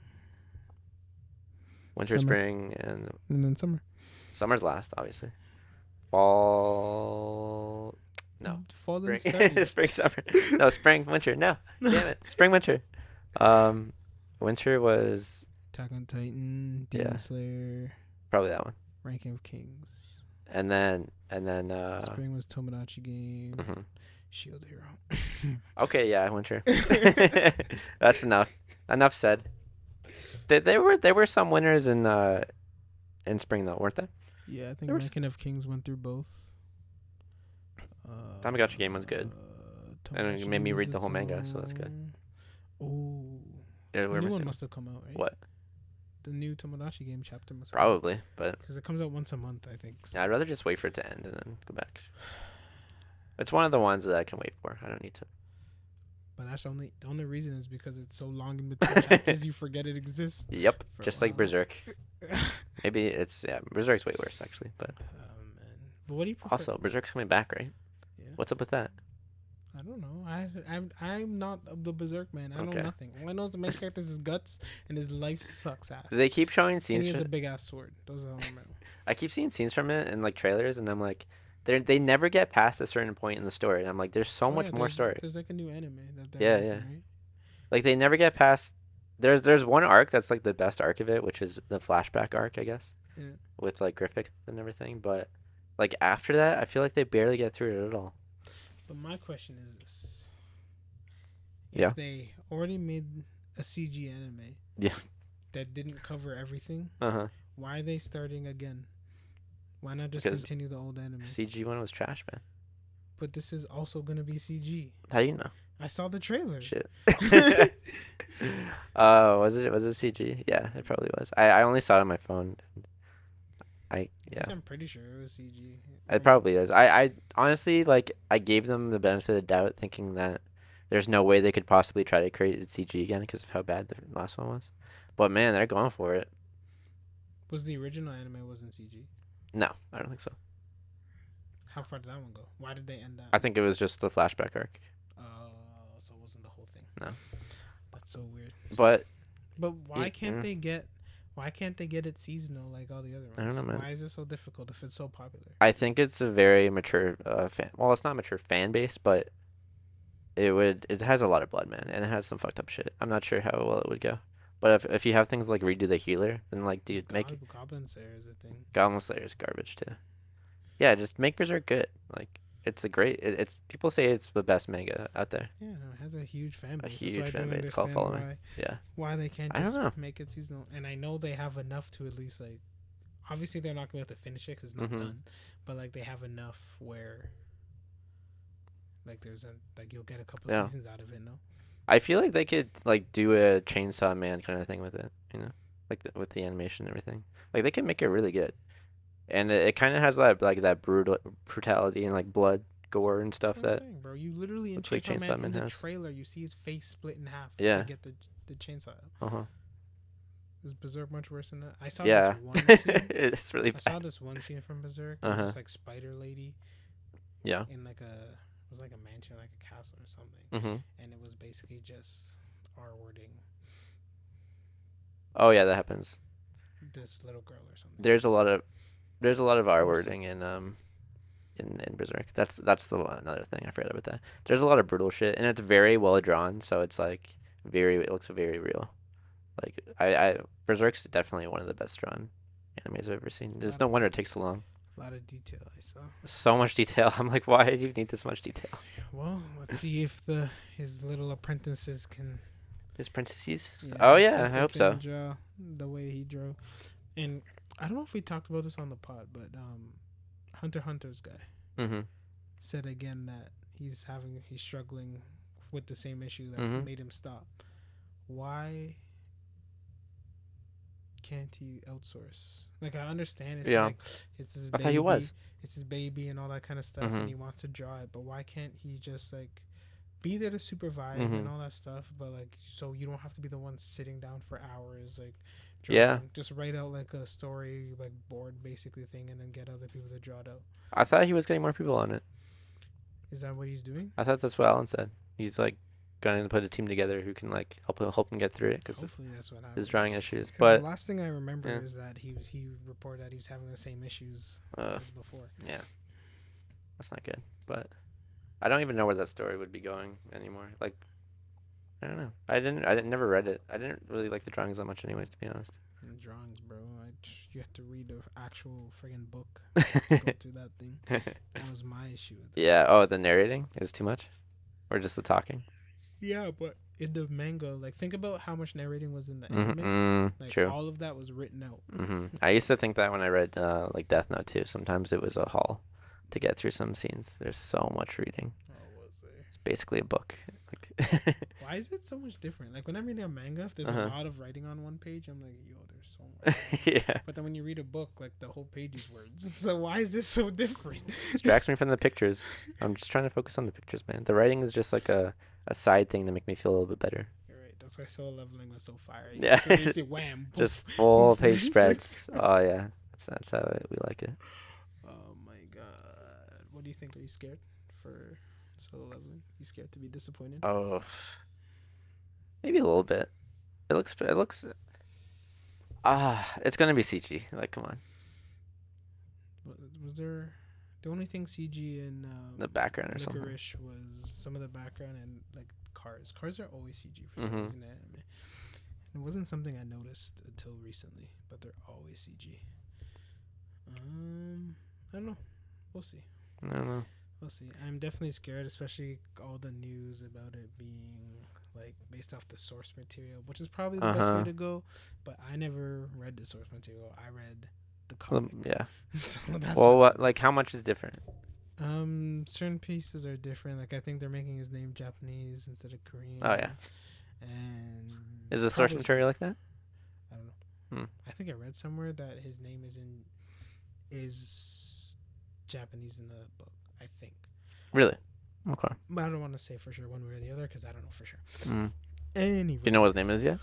Winter, summer. spring, and and then summer. summer's last, obviously. Fall. No. Fall and Spring. Spring, summer. No, spring, winter. No. Damn it. Spring, winter. Winter was Attack on Titan, Demon Yeah. Slayer, probably that one. Ranking of Kings. And then Spring was Tomodachi Game, mhm. Shield Hero. Okay, yeah, winter. That's enough. Enough said. There were some winners in spring though, weren't there? Yeah, I think There was- Ranking of Kings went through both. Tamagotchi game was good. And it Tamagotchi made me game read was the whole its manga, so that's good. Oh, Yeah, the we're new missing one must have come out, right? what? The new Tomodachi game chapter must Probably, but because it comes out once a month, I think. So. yeah, I'd rather just wait for it to end and then go back. It's one of the ones that I can wait for. I don't need to. But that's the only reason is because it's so long in between chapters you forget it exists. Yep, For a just like while. Berserk. Maybe it's Berserk's way worse actually, but Man. But what do you prefer? also Berserk's coming back, right? Yeah. What's up with that? I don't know. I'm not the Berserk man. I know Okay. nothing. All I know is the main character is his guts and his life sucks ass. Do they keep showing And scenes? he has a big ass sword. Those are all I remember. I keep seeing scenes from it in like trailers, and I'm like, they never get past a certain point in the story. And I'm like, there's so Oh, much yeah, more there's- story. There's like a new anime that they're Yeah, making, yeah. right? Like they never get past. There's one arc that's like the best arc of it, which is the flashback arc, I guess, Yeah. with like Griffith and everything. But like after that, I feel like they barely get through it at all. But my question is this: Yeah. if they already made a CG anime Yeah. that didn't cover everything, Uh-huh. why are they starting again? Why not just Because continue the old anime? CG one was trash, man. But this is also gonna be CG. How do you know? I saw the trailer. Shit. Was it CG? Yeah, it probably was. I only saw it on my phone. Yeah. I'm pretty sure it was CG. It probably is. I honestly like I gave them the benefit of the doubt, thinking that there's no way they could possibly try to create a CG again because of how bad the last one was. But man, they're going for it. Was the original anime wasn't CG? No, I don't think so. How far did that one go? Why did they end that? I think it was just the flashback arc. So it wasn't the whole thing. No. That's so weird. But why can't they get? Why can't they get it seasonal like all the other ones? I don't know, man. Why is it so difficult if it's so popular? I think it's a very mature fan. Well, it's not mature fan base, but it has a lot of blood, man, and it has some fucked up shit. I'm not sure how well it would go. But if you have things like redo the healer, then like dude, make Goblin Slayer is a thing. Goblin Slayer is garbage too. Yeah, just make Berserk good. Like it's a great. It's people say it's the best manga out there. Yeah, it has a huge fan base. A huge fan base, cult following. Yeah. Why they can't I don't know. make it seasonal? And I know they have enough to at least like. Obviously, they're not going to have to finish it because it's not done. But like they have enough where. Like there's you'll get a couple seasons out of it. No. I feel like they could like do a Chainsaw Man kind of thing with it. You know, like with the animation and everything. Like they can make it really good. And it kind of has that brutality and like blood, gore and stuff that. Saying, bro, you literally in like Chainsaw Man in the trailer, you see his face split in half. Yeah. To get the chainsaw. Uh-huh. Is Berserk much worse than that? I saw this one scene. It's really bad. I saw this one scene from Berserk. It was just like Spider Lady. Yeah. In like it was like a mansion, like a castle or something. And it was basically just R wording. Oh yeah, that happens. This little girl or something. There's a lot of R wording in Berserk. That's another thing I forgot about that. There's a lot of brutal shit, and it's very well drawn, so it's like it looks very real. Like Berserk's definitely one of the best drawn animes I've ever seen. There's no wonder it takes so long. A lot of detail I saw. So much detail. I'm like, why do you need this much detail? Well, let's see if his little apprentices can. His apprentices? Yeah, oh yeah, I hope so. Draw the way he drew, and I don't know if we talked about this on the pod, but Hunter x Hunter's guy said again that he's struggling with the same issue that made him stop. Why can't he outsource? Like I understand it's it's his baby. I thought he was. It's his baby and all that kind of stuff, and he wants to draw it. But why can't he just like be there to supervise and all that stuff? But like, so you don't have to be the one sitting down for hours, like drawing. Yeah. Just write out like a story, like board basically thing, and then get other people to draw it out. I thought he was getting more people on it. Is that what he's doing? I thought that's what Alan said. He's like going to put a team together who can like help him get through it because hopefully that's what happens. His drawing issues. But the last thing I remember is that he reported that he's having the same issues as before. Yeah, that's not good. But I don't even know where that story would be going anymore. Like, I don't know. I never read it. I didn't really like the drawings that much, anyways. To be honest. Drawings, bro. You have to read the actual friggin' book to go through that thing. That was my issue with it. Yeah. Oh, the narrating is too much, or just the talking. Yeah, but in the manga, like, think about how much narrating was in the anime. Like, true. all of that was written out. I used to think that when I read like Death Note too. Sometimes it was a haul to get through some scenes. There's so much reading. Oh, was there? It's basically a book. Why is it so much different? Like when I'm reading a manga, if there's a lot of writing on one page, I'm like, yo, there's so much. Yeah. But then when you read a book, like the whole page is words. So why is this so different? Distracts me from the pictures. I'm just trying to focus on the pictures, man. The writing is just like a side thing to make me feel a little bit better. You're right. That's why Soul Leveling was so fire. Yeah. So you see, wham, just full page spreads. Oh yeah, that's how we like it. Oh my god. What do you think? Are you scared for Solo Leveling? You scared to be disappointed? Oh, maybe a little bit. It looks. It's gonna be CG. Like, come on. Was there the only thing CG in the background or something? Licorice was some of the background and like cars. Cars are always CG for some reason in anime. It wasn't something I noticed until recently, but they're always CG. I don't know. We'll see. I don't know. We'll see. I'm definitely scared, especially all the news about it being like based off the source material, which is probably the best way to go. But I never read the source material. I read the comic. Yeah. So that's Well, what like how much is different? certain pieces are different. Like I think they're making his name Japanese instead of Korean. Oh yeah. And Is the source material like that? I don't know. I think I read somewhere that his name is Japanese in the book. I think. Really? Okay. But I don't want to say for sure one way or the other because I don't know for sure. Do Anyway, you know what his name is yet?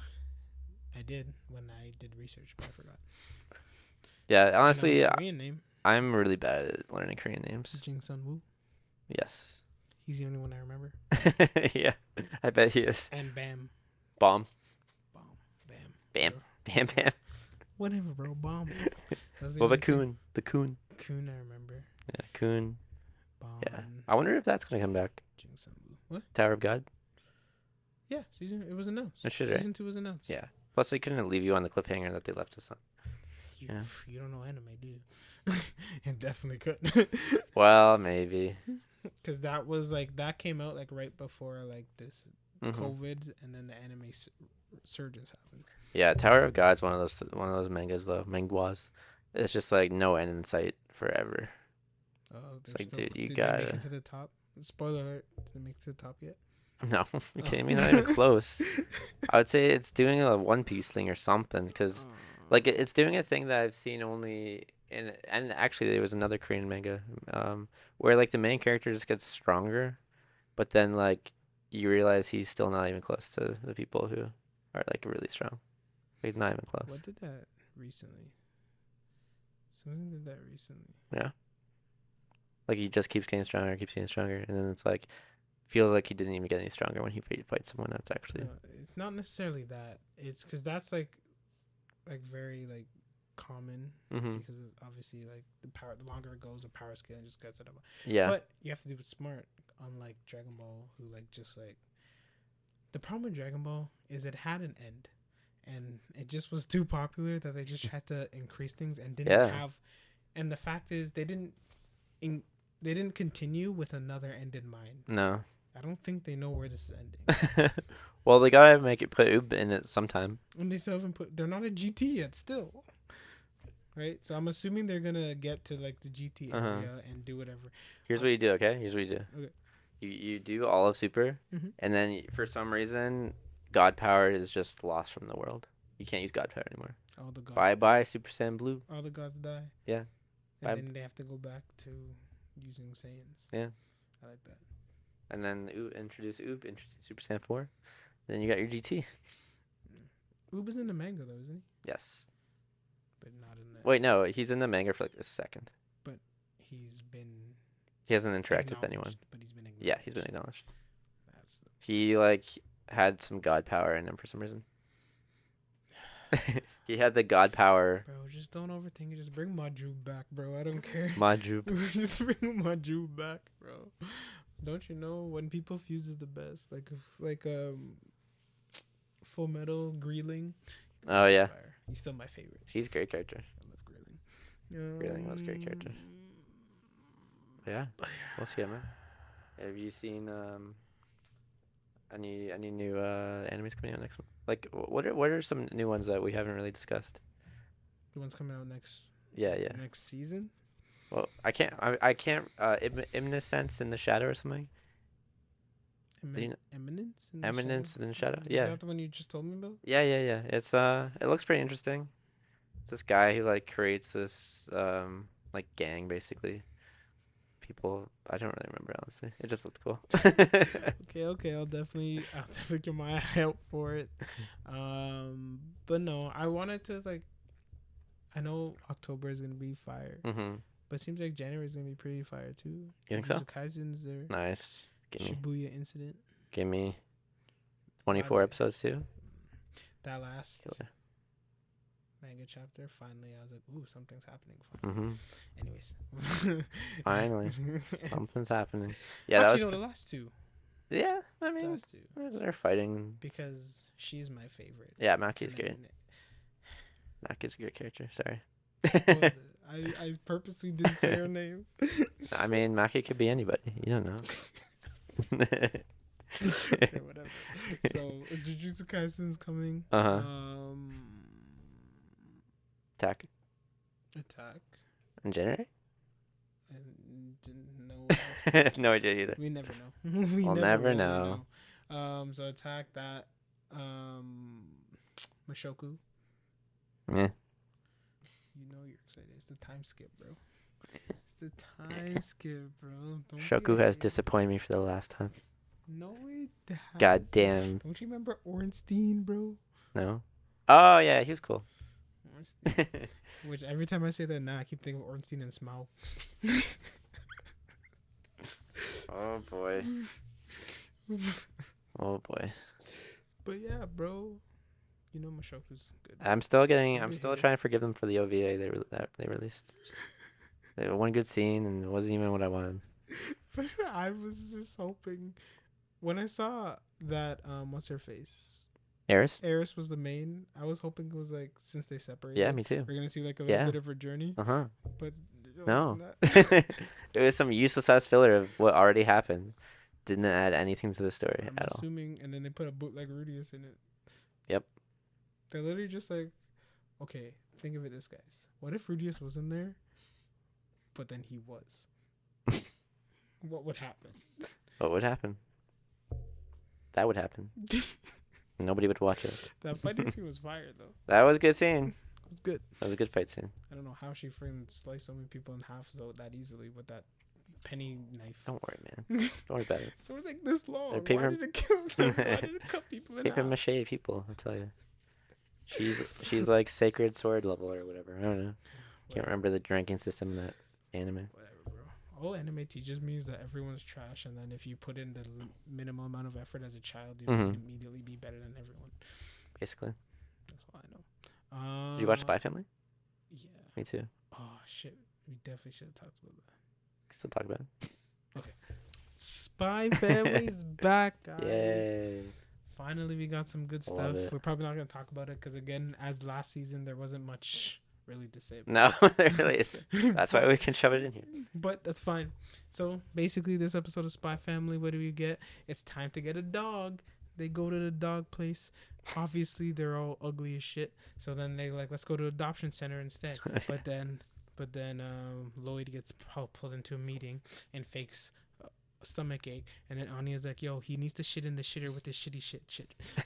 I did when I did research, but I forgot. Yeah, honestly, Korean name. I'm really bad at learning Korean names. Jin Sun Woo. Yes. He's the only one I remember. Yeah, I bet he is. And Bam. Bomb. Bam. Bam. Bro. Bam. Bam. Whatever, bro. Bomb. What about Coon? The Coon. Coon, I remember. Yeah, Coon. Bomb. Yeah. I wonder if that's gonna come back. Jin Sun Woo. What? Tower of God. Yeah, it was announced. It should, Season 2 was announced. Yeah. Plus, they couldn't leave you on the cliffhanger that they left us on. You don't know anime, do you? It definitely could. Well, maybe. Because that came out like right before like this COVID, and then the anime surges happened. Yeah, Tower of God's one of those mangas though. Manguas. It's just like no end in sight forever. Oh, it's like, dude, you did gotta. They make it to the top? Spoiler alert! Did they make it to the top yet? No, you kidding me? Not even close. I would say it's doing a One Piece thing or something, because like it's doing a thing that I've seen only in, and actually there was another Korean manga, where like the main character just gets stronger, but then like you realize he's still not even close to the people who are like really strong. Like not even close. What did that recently? Someone did that recently. Yeah. Like he just keeps getting stronger, and then it's like feels like he didn't even get any stronger when he fights someone that's actually. No, it's not necessarily that. It's because that's like very like common, because obviously like the longer it goes, the power scale just gets it up. Yeah. But you have to do it smart. Unlike Dragon Ball, who like just like the problem with Dragon Ball is it had an end, and it just was too popular that they just had to increase things and didn't have. And the fact is, they didn't continue with another end in mind. No. I don't think they know where this is ending. Well, they gotta put Weeb in it sometime. And they still haven't they're not a GT yet still. Right? So I'm assuming they're gonna get to like the GT area and do whatever. Here's what you do, okay? Okay. You do all of Super, and then for some reason, God Power is just lost from the world. You can't use God Power anymore. All the gods Bye, Super Saiyan Blue. All the gods die. Yeah. And then they have to go back to using Saiyans. Yeah. I like that. And then introduce Super Saiyan 4. Then you got your GT. Oob is in the manga though, isn't he? Yes. But not in the... Wait, no, he's in the manga for like a second. But he hasn't interacted with anyone. But he's been acknowledged. Yeah, he's been acknowledged. He like had some God Power in him for some reason. He had the God Power. Bro, just don't overthink it. Just bring Maju back, bro. I don't care. Maju. Just bring Maju back, bro. Don't you know when people fuse is the best? Like Full Metal Greeling. Oh yeah. Fire. He's still my favorite. He's a great character. I love Greeling. Greeling was a great character. Yeah. We'll see it, man. Have you seen any new animes coming out next month? Like what are some new ones that we haven't really discussed? The ones coming out next. Yeah. Next season. Well, I can't. Imminence in the Shadow or something. Eminence in the Shadow. Is that the one you just told me about? Yeah. It's it looks pretty interesting. It's this guy who like creates this like gang basically. People, I don't really remember honestly. It just looked cool. Okay. I'll definitely keep my eye out for it. But no, I wanted to like. I know October is gonna be fire. But it seems like January is going to be pretty fire, too. You think so? Kaizen's there. Nice. Shibuya Incident. Give me 24 episodes, too. That last manga chapter, finally, I was like, ooh, something's happening. Anyways. Finally. Something's happening. Yeah, actually, the last two. Yeah, I mean, last two. They're fighting. Because she's my favorite. Yeah, Maki's great. Maki's a great character, sorry. I purposely didn't say her name. I mean, Maki could be anybody. You don't know. Okay, whatever. So Jujutsu Kaisen's coming. Uh-huh. Attack Attack. in January? And didn't know. No idea either. We never know. We'll never really know. So attack that. Mushoku. Yeah. You know you're excited. It's the time skip, bro. It's the time skip, bro. Shoku has disappointed me for the last time. No, it hasn't. God damn. Don't you remember Ornstein, bro? No. Oh yeah, he was cool. Ornstein. Which every time I say that now, I keep thinking of Ornstein and Smaug. Oh boy. Oh boy. But yeah, bro. You know Mushoku's good. I'm still trying to forgive them for the OVA that they released. They had one good scene and it wasn't even what I wanted. But I was just hoping when I saw that what's her face? Eris was the main. I was hoping it was like since they separated. Yeah, me too. We're gonna see like a little bit of her journey. Uh-huh. But no. It was some useless ass filler of what already happened. Didn't add anything to the story at all. Assuming, and then they put a bootleg Rudius in it. Yep. They're literally just like, okay, think of it this, guys. What if Rudius wasn't there, but then he was? What would happen? What would happen? That would happen. Nobody would watch it. That fighting scene was fire, though. That was a good scene. It was good. That was a good fight scene. I don't know how she freaking sliced so many people in half that easily with that penny knife. Don't worry, man. Don't worry about it. So it's like this long. Why did it kill? Why did it cut people in half? Paper mache people, I'll tell you. She's like sacred sword level or whatever. I don't know. Can't remember the ranking system in that anime. Whatever, bro. All anime teaches me is that everyone's trash, and then if you put in the minimum amount of effort as a child, you will immediately be better than everyone. Basically. That's all I know. Did you watch Spy Family? Yeah. Me too. Oh shit, we definitely should have talked about that. Still talk about it. Okay. Spy Family's back, guys. Yay. Finally, we got some good Love stuff. it. We're probably not going to talk about it because, again, as last season, there wasn't much really to say. No, there really isn't. That's why we can shove it in here. But that's fine. So, basically, this episode of Spy Family, what do we get? It's time to get a dog. They go to the dog place. Obviously, they're all ugly as shit. So then they're like, let's go to adoption center instead. But then Lloyd gets pulled into a meeting and fakes a stomach ache, and then Anya's like, yo, he needs to shit in the shitter with his shitty shit.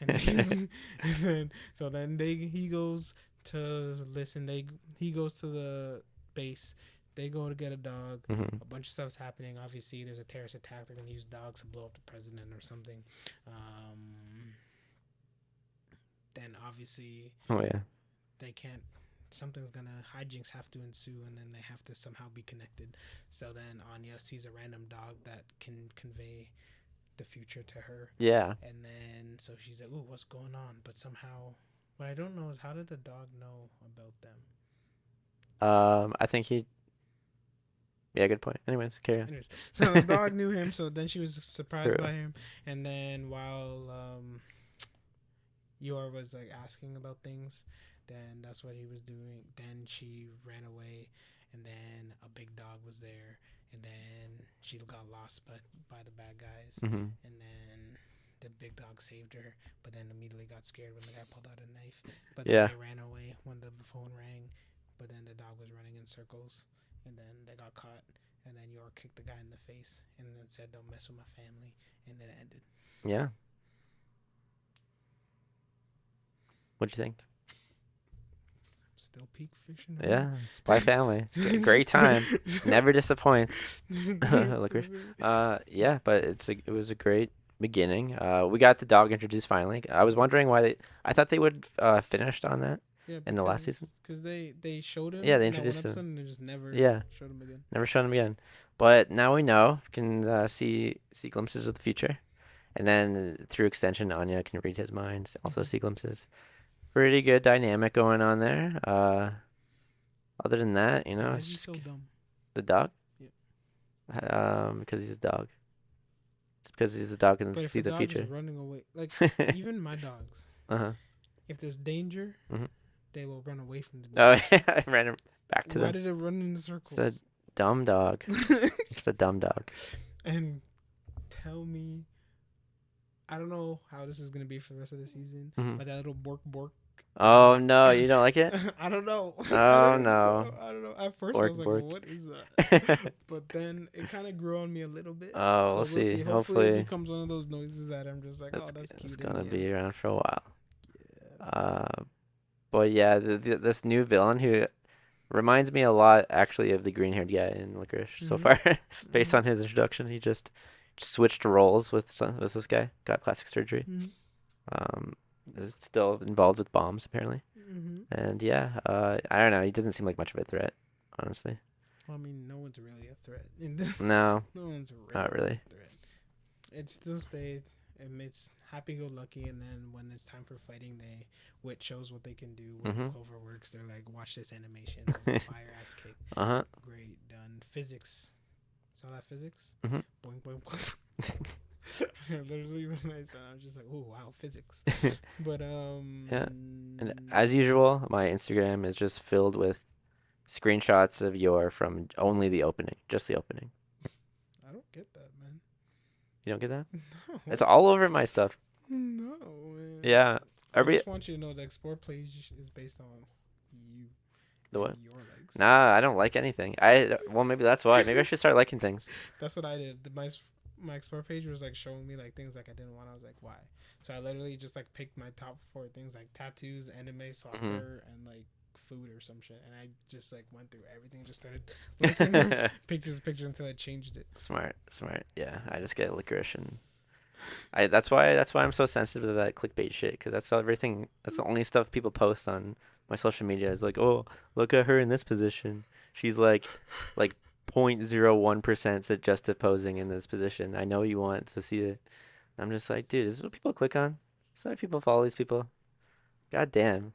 And then he goes to listen. He goes to the base. They go to get a dog. A bunch of stuff's happening. Obviously, there's a terrorist attack. They're gonna use dogs to blow up the president or something. Then obviously, they can't. Hijinks have to ensue, and then they have to somehow be connected. So then Anya sees a random dog that can convey the future to her. Yeah. And then so she's like, "Ooh, what's going on?" But somehow, what I don't know is how did the dog know about them? I think he. Yeah, good point. Anyways, carry on. So the dog knew him. So then she was surprised by him, and then while Yor was like asking about things. Then that's what he was doing. Then she ran away, and then a big dog was there, and then she got lost by the bad guys, and then the big dog saved her, but then immediately got scared when the guy pulled out a knife. But then they ran away when the phone rang, but then the dog was running in circles, and then they got caught, and then Yor kicked the guy in the face, and then said, "Don't mess with my family," and then it ended. Yeah. What'd you think? Still peak fiction. Yeah, Spy Family. Great time. Never disappoints. Yeah, but it was a great beginning. We got the dog introduced finally. I was wondering why I thought they would finished on that in the last season. Because they showed him. Yeah, they introduced him. And they just never showed him again. Never showed him again. But now we know. We can see glimpses of the future, and then through extension, Anya can read his mind. Also see glimpses. Pretty good dynamic going on there. Other than that, why is he so dumb? The dog? Yeah. Because he's a dog. It's because he's a dog and sees the future. Is running away, like even my dogs. If there's danger, they will run away from the Oh, demon. yeah, I ran him back to Why them. did it run in It's a circles? dumb dog. Just a dumb dog. And tell me, I don't know how this is gonna be for the rest of the season, Hmm. but that little bork. Oh no, you don't like it? I don't know. I Oh don't no. know. I don't know. At first, I Bork was like, bork. "What is that?" But then it kind of grew on me a little bit. Oh, So we'll we'll see. see. Hopefully, it Hopefully, becomes one of those noises that I'm just like, "Oh, that's it's cute." In gonna the be end. around for a while. Yeah. But yeah, this new villain who reminds me a lot actually of the green-haired guy in Licorice so Mhm. far, based Mhm. on his introduction. He just switched roles with this guy. Got plastic surgery. Mhm. Um, is still involved with bombs apparently. Mhm. And yeah, I don't know. He doesn't seem like much of a threat, honestly. Well, I mean, no one's really a threat in this. No, No one's not really really. a threat. It's still stayed. It's happy-go-lucky, and then when it's time for fighting, Wit shows what they can do. When Mhm. Clover works, they're like, "Watch this animation. It was a fire-ass kick. Uh-huh. Great, done." Physics. Saw that physics? Mhm. Boing, boing, boing. Literally, when I saw it, I was just like, "Oh, wow, physics." But, Yeah. And as usual, my Instagram is just filled with screenshots of your from only the opening, just the opening. I don't get that, man. You don't get that? It's No. all over my stuff. No, man. Yeah. I Every just want you to know the explore page is based on you the what? and your likes. Nah, I don't like anything. Well, maybe that's why. Maybe I should start liking things. That's what I did. My explore page was like showing me like things like I didn't want. I was like, why? So I literally just like picked my top 4 things like tattoos, anime, soccer, and like food or some shit. And I just like went through everything, just started looking at pictures until I changed it. Smart, smart. Yeah, I just get licorice and that's why I'm so sensitive to that clickbait shit because that's everything. That's the only stuff people post on my social media is like, oh, look at her in this position. She's like 0.01% suggestive posing in this position. I know you want to see it. I'm just like, dude, this is what people click on. This is why people follow these people. God damn.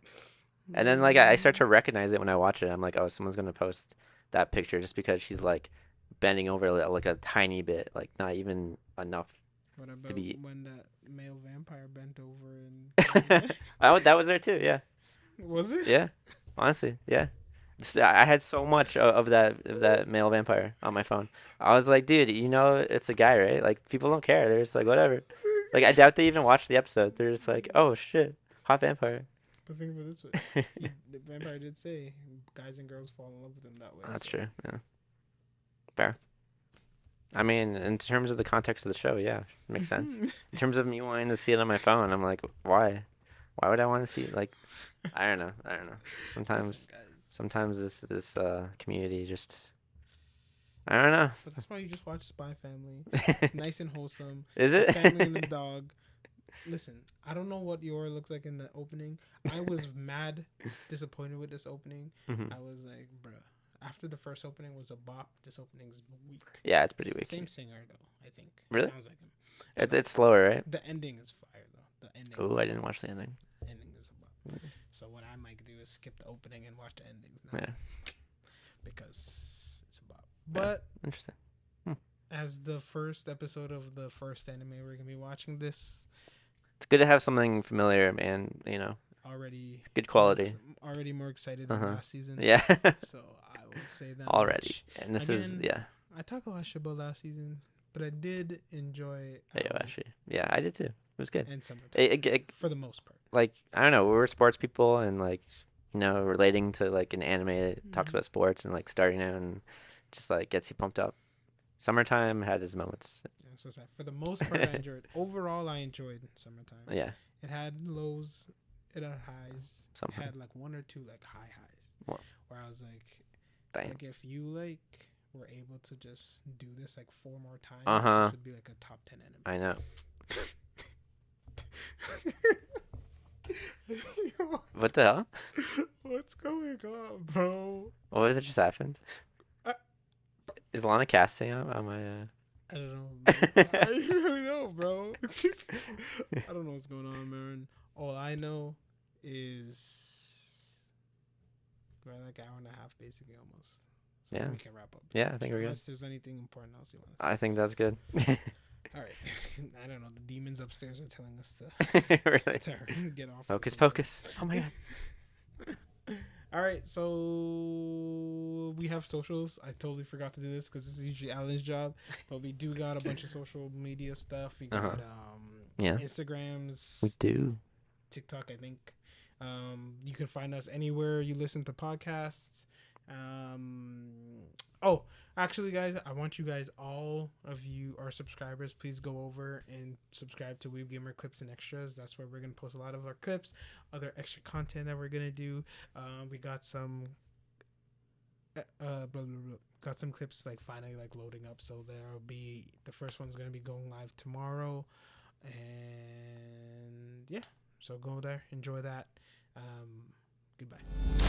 And then like I start to recognize it when I watch it. I'm like, oh, someone's gonna post that picture just because she's like bending over like a tiny bit, like not even enough What to about be. when that male vampire bent over and That was there too. Yeah, was it? yeah. Honestly, yeah. I had so much of that male vampire on my phone. I was like, dude, you know it's a guy, right? Like people don't care. They're just like whatever. Like I doubt they even watched the episode. They're just like, oh shit, hot vampire. But think of it this way: the vampire did say guys and girls fall in love with him that way. That's So. true. Yeah, fair. I mean, in terms of the context of the show, yeah, makes sense. In terms of me wanting to see it on my phone, I'm like, why? Why would I want to see it? Like, I don't know. I don't know. Listen, Sometimes, guys. sometimes this community just, I don't know. But that's why you just watch Spy Family. It's nice and wholesome. Is It's a family and a it? dog. Listen, I don't know what Yor looks like in the opening. I was mad disappointed with this opening. Mhm. I was like, bruh. After the first opening was a bop, this opening's weak. Yeah, it's pretty weak. Same singer though, I think. Really? Sounds like him. It's slower, right? The ending is fire though. The ending. Oh, I didn't watch the ending. Ending is a bop. So what I might do is skip the opening and watch the endings now. Yeah. Because it's a bop. Yeah. But Interesting. as the first episode of the first anime we're gonna be watching this It's good to have something familiar and already good quality. already more excited than last season. Yeah. So I would say that Already. much. And this Again, is I talk a lot of shit about last season, but I did enjoy Actually. Yeah, I did too. It was good. and summertime for the most part. Like I don't know, we're sports people and like relating to like an anime that talks about sports and like starting out and just like gets you pumped up. Summertime had its moments. Yeah, so it's like, for the most part, I enjoyed. Overall, I enjoyed summertime. Yeah. It had lows, it had highs. Something. It had like 1 or 2 like high highs. What? Where I was like, Damn. like if you like were able to just do this like 4 more times, Uh-huh. this would be like a top 10 anime. I know. What the hell? What's going on, bro? What was it just happened? Is Lana casting on my I don't know. Man. I don't really know, bro. I don't know what's going on, man. All I know is we're like an hour and a half, basically, almost. So Yeah. we can wrap up. Yeah, I think we're good. Unless there's anything important else you want to say. I think that's good. All right. I don't know. The demons upstairs are telling us to, Really? to get off. Focus, focus. Oh my god. All right, so we have socials. I totally forgot to do this because this is usually Alan's job, but we do got a bunch of social media stuff. We got Yeah, we Instagrams, do. TikTok, I think. You can find us anywhere you listen to podcasts. Oh, actually, guys, I want you guys, all of you, our subscribers, please go over and subscribe to Weeb Gamer Clips and Extras. That's where we're gonna post a lot of our clips, other extra content that we're gonna do. We got some, blah, blah, blah. Got some clips like finally like loading up, so there'll be the first one's gonna be going live tomorrow, and yeah, so go there, enjoy that. Goodbye.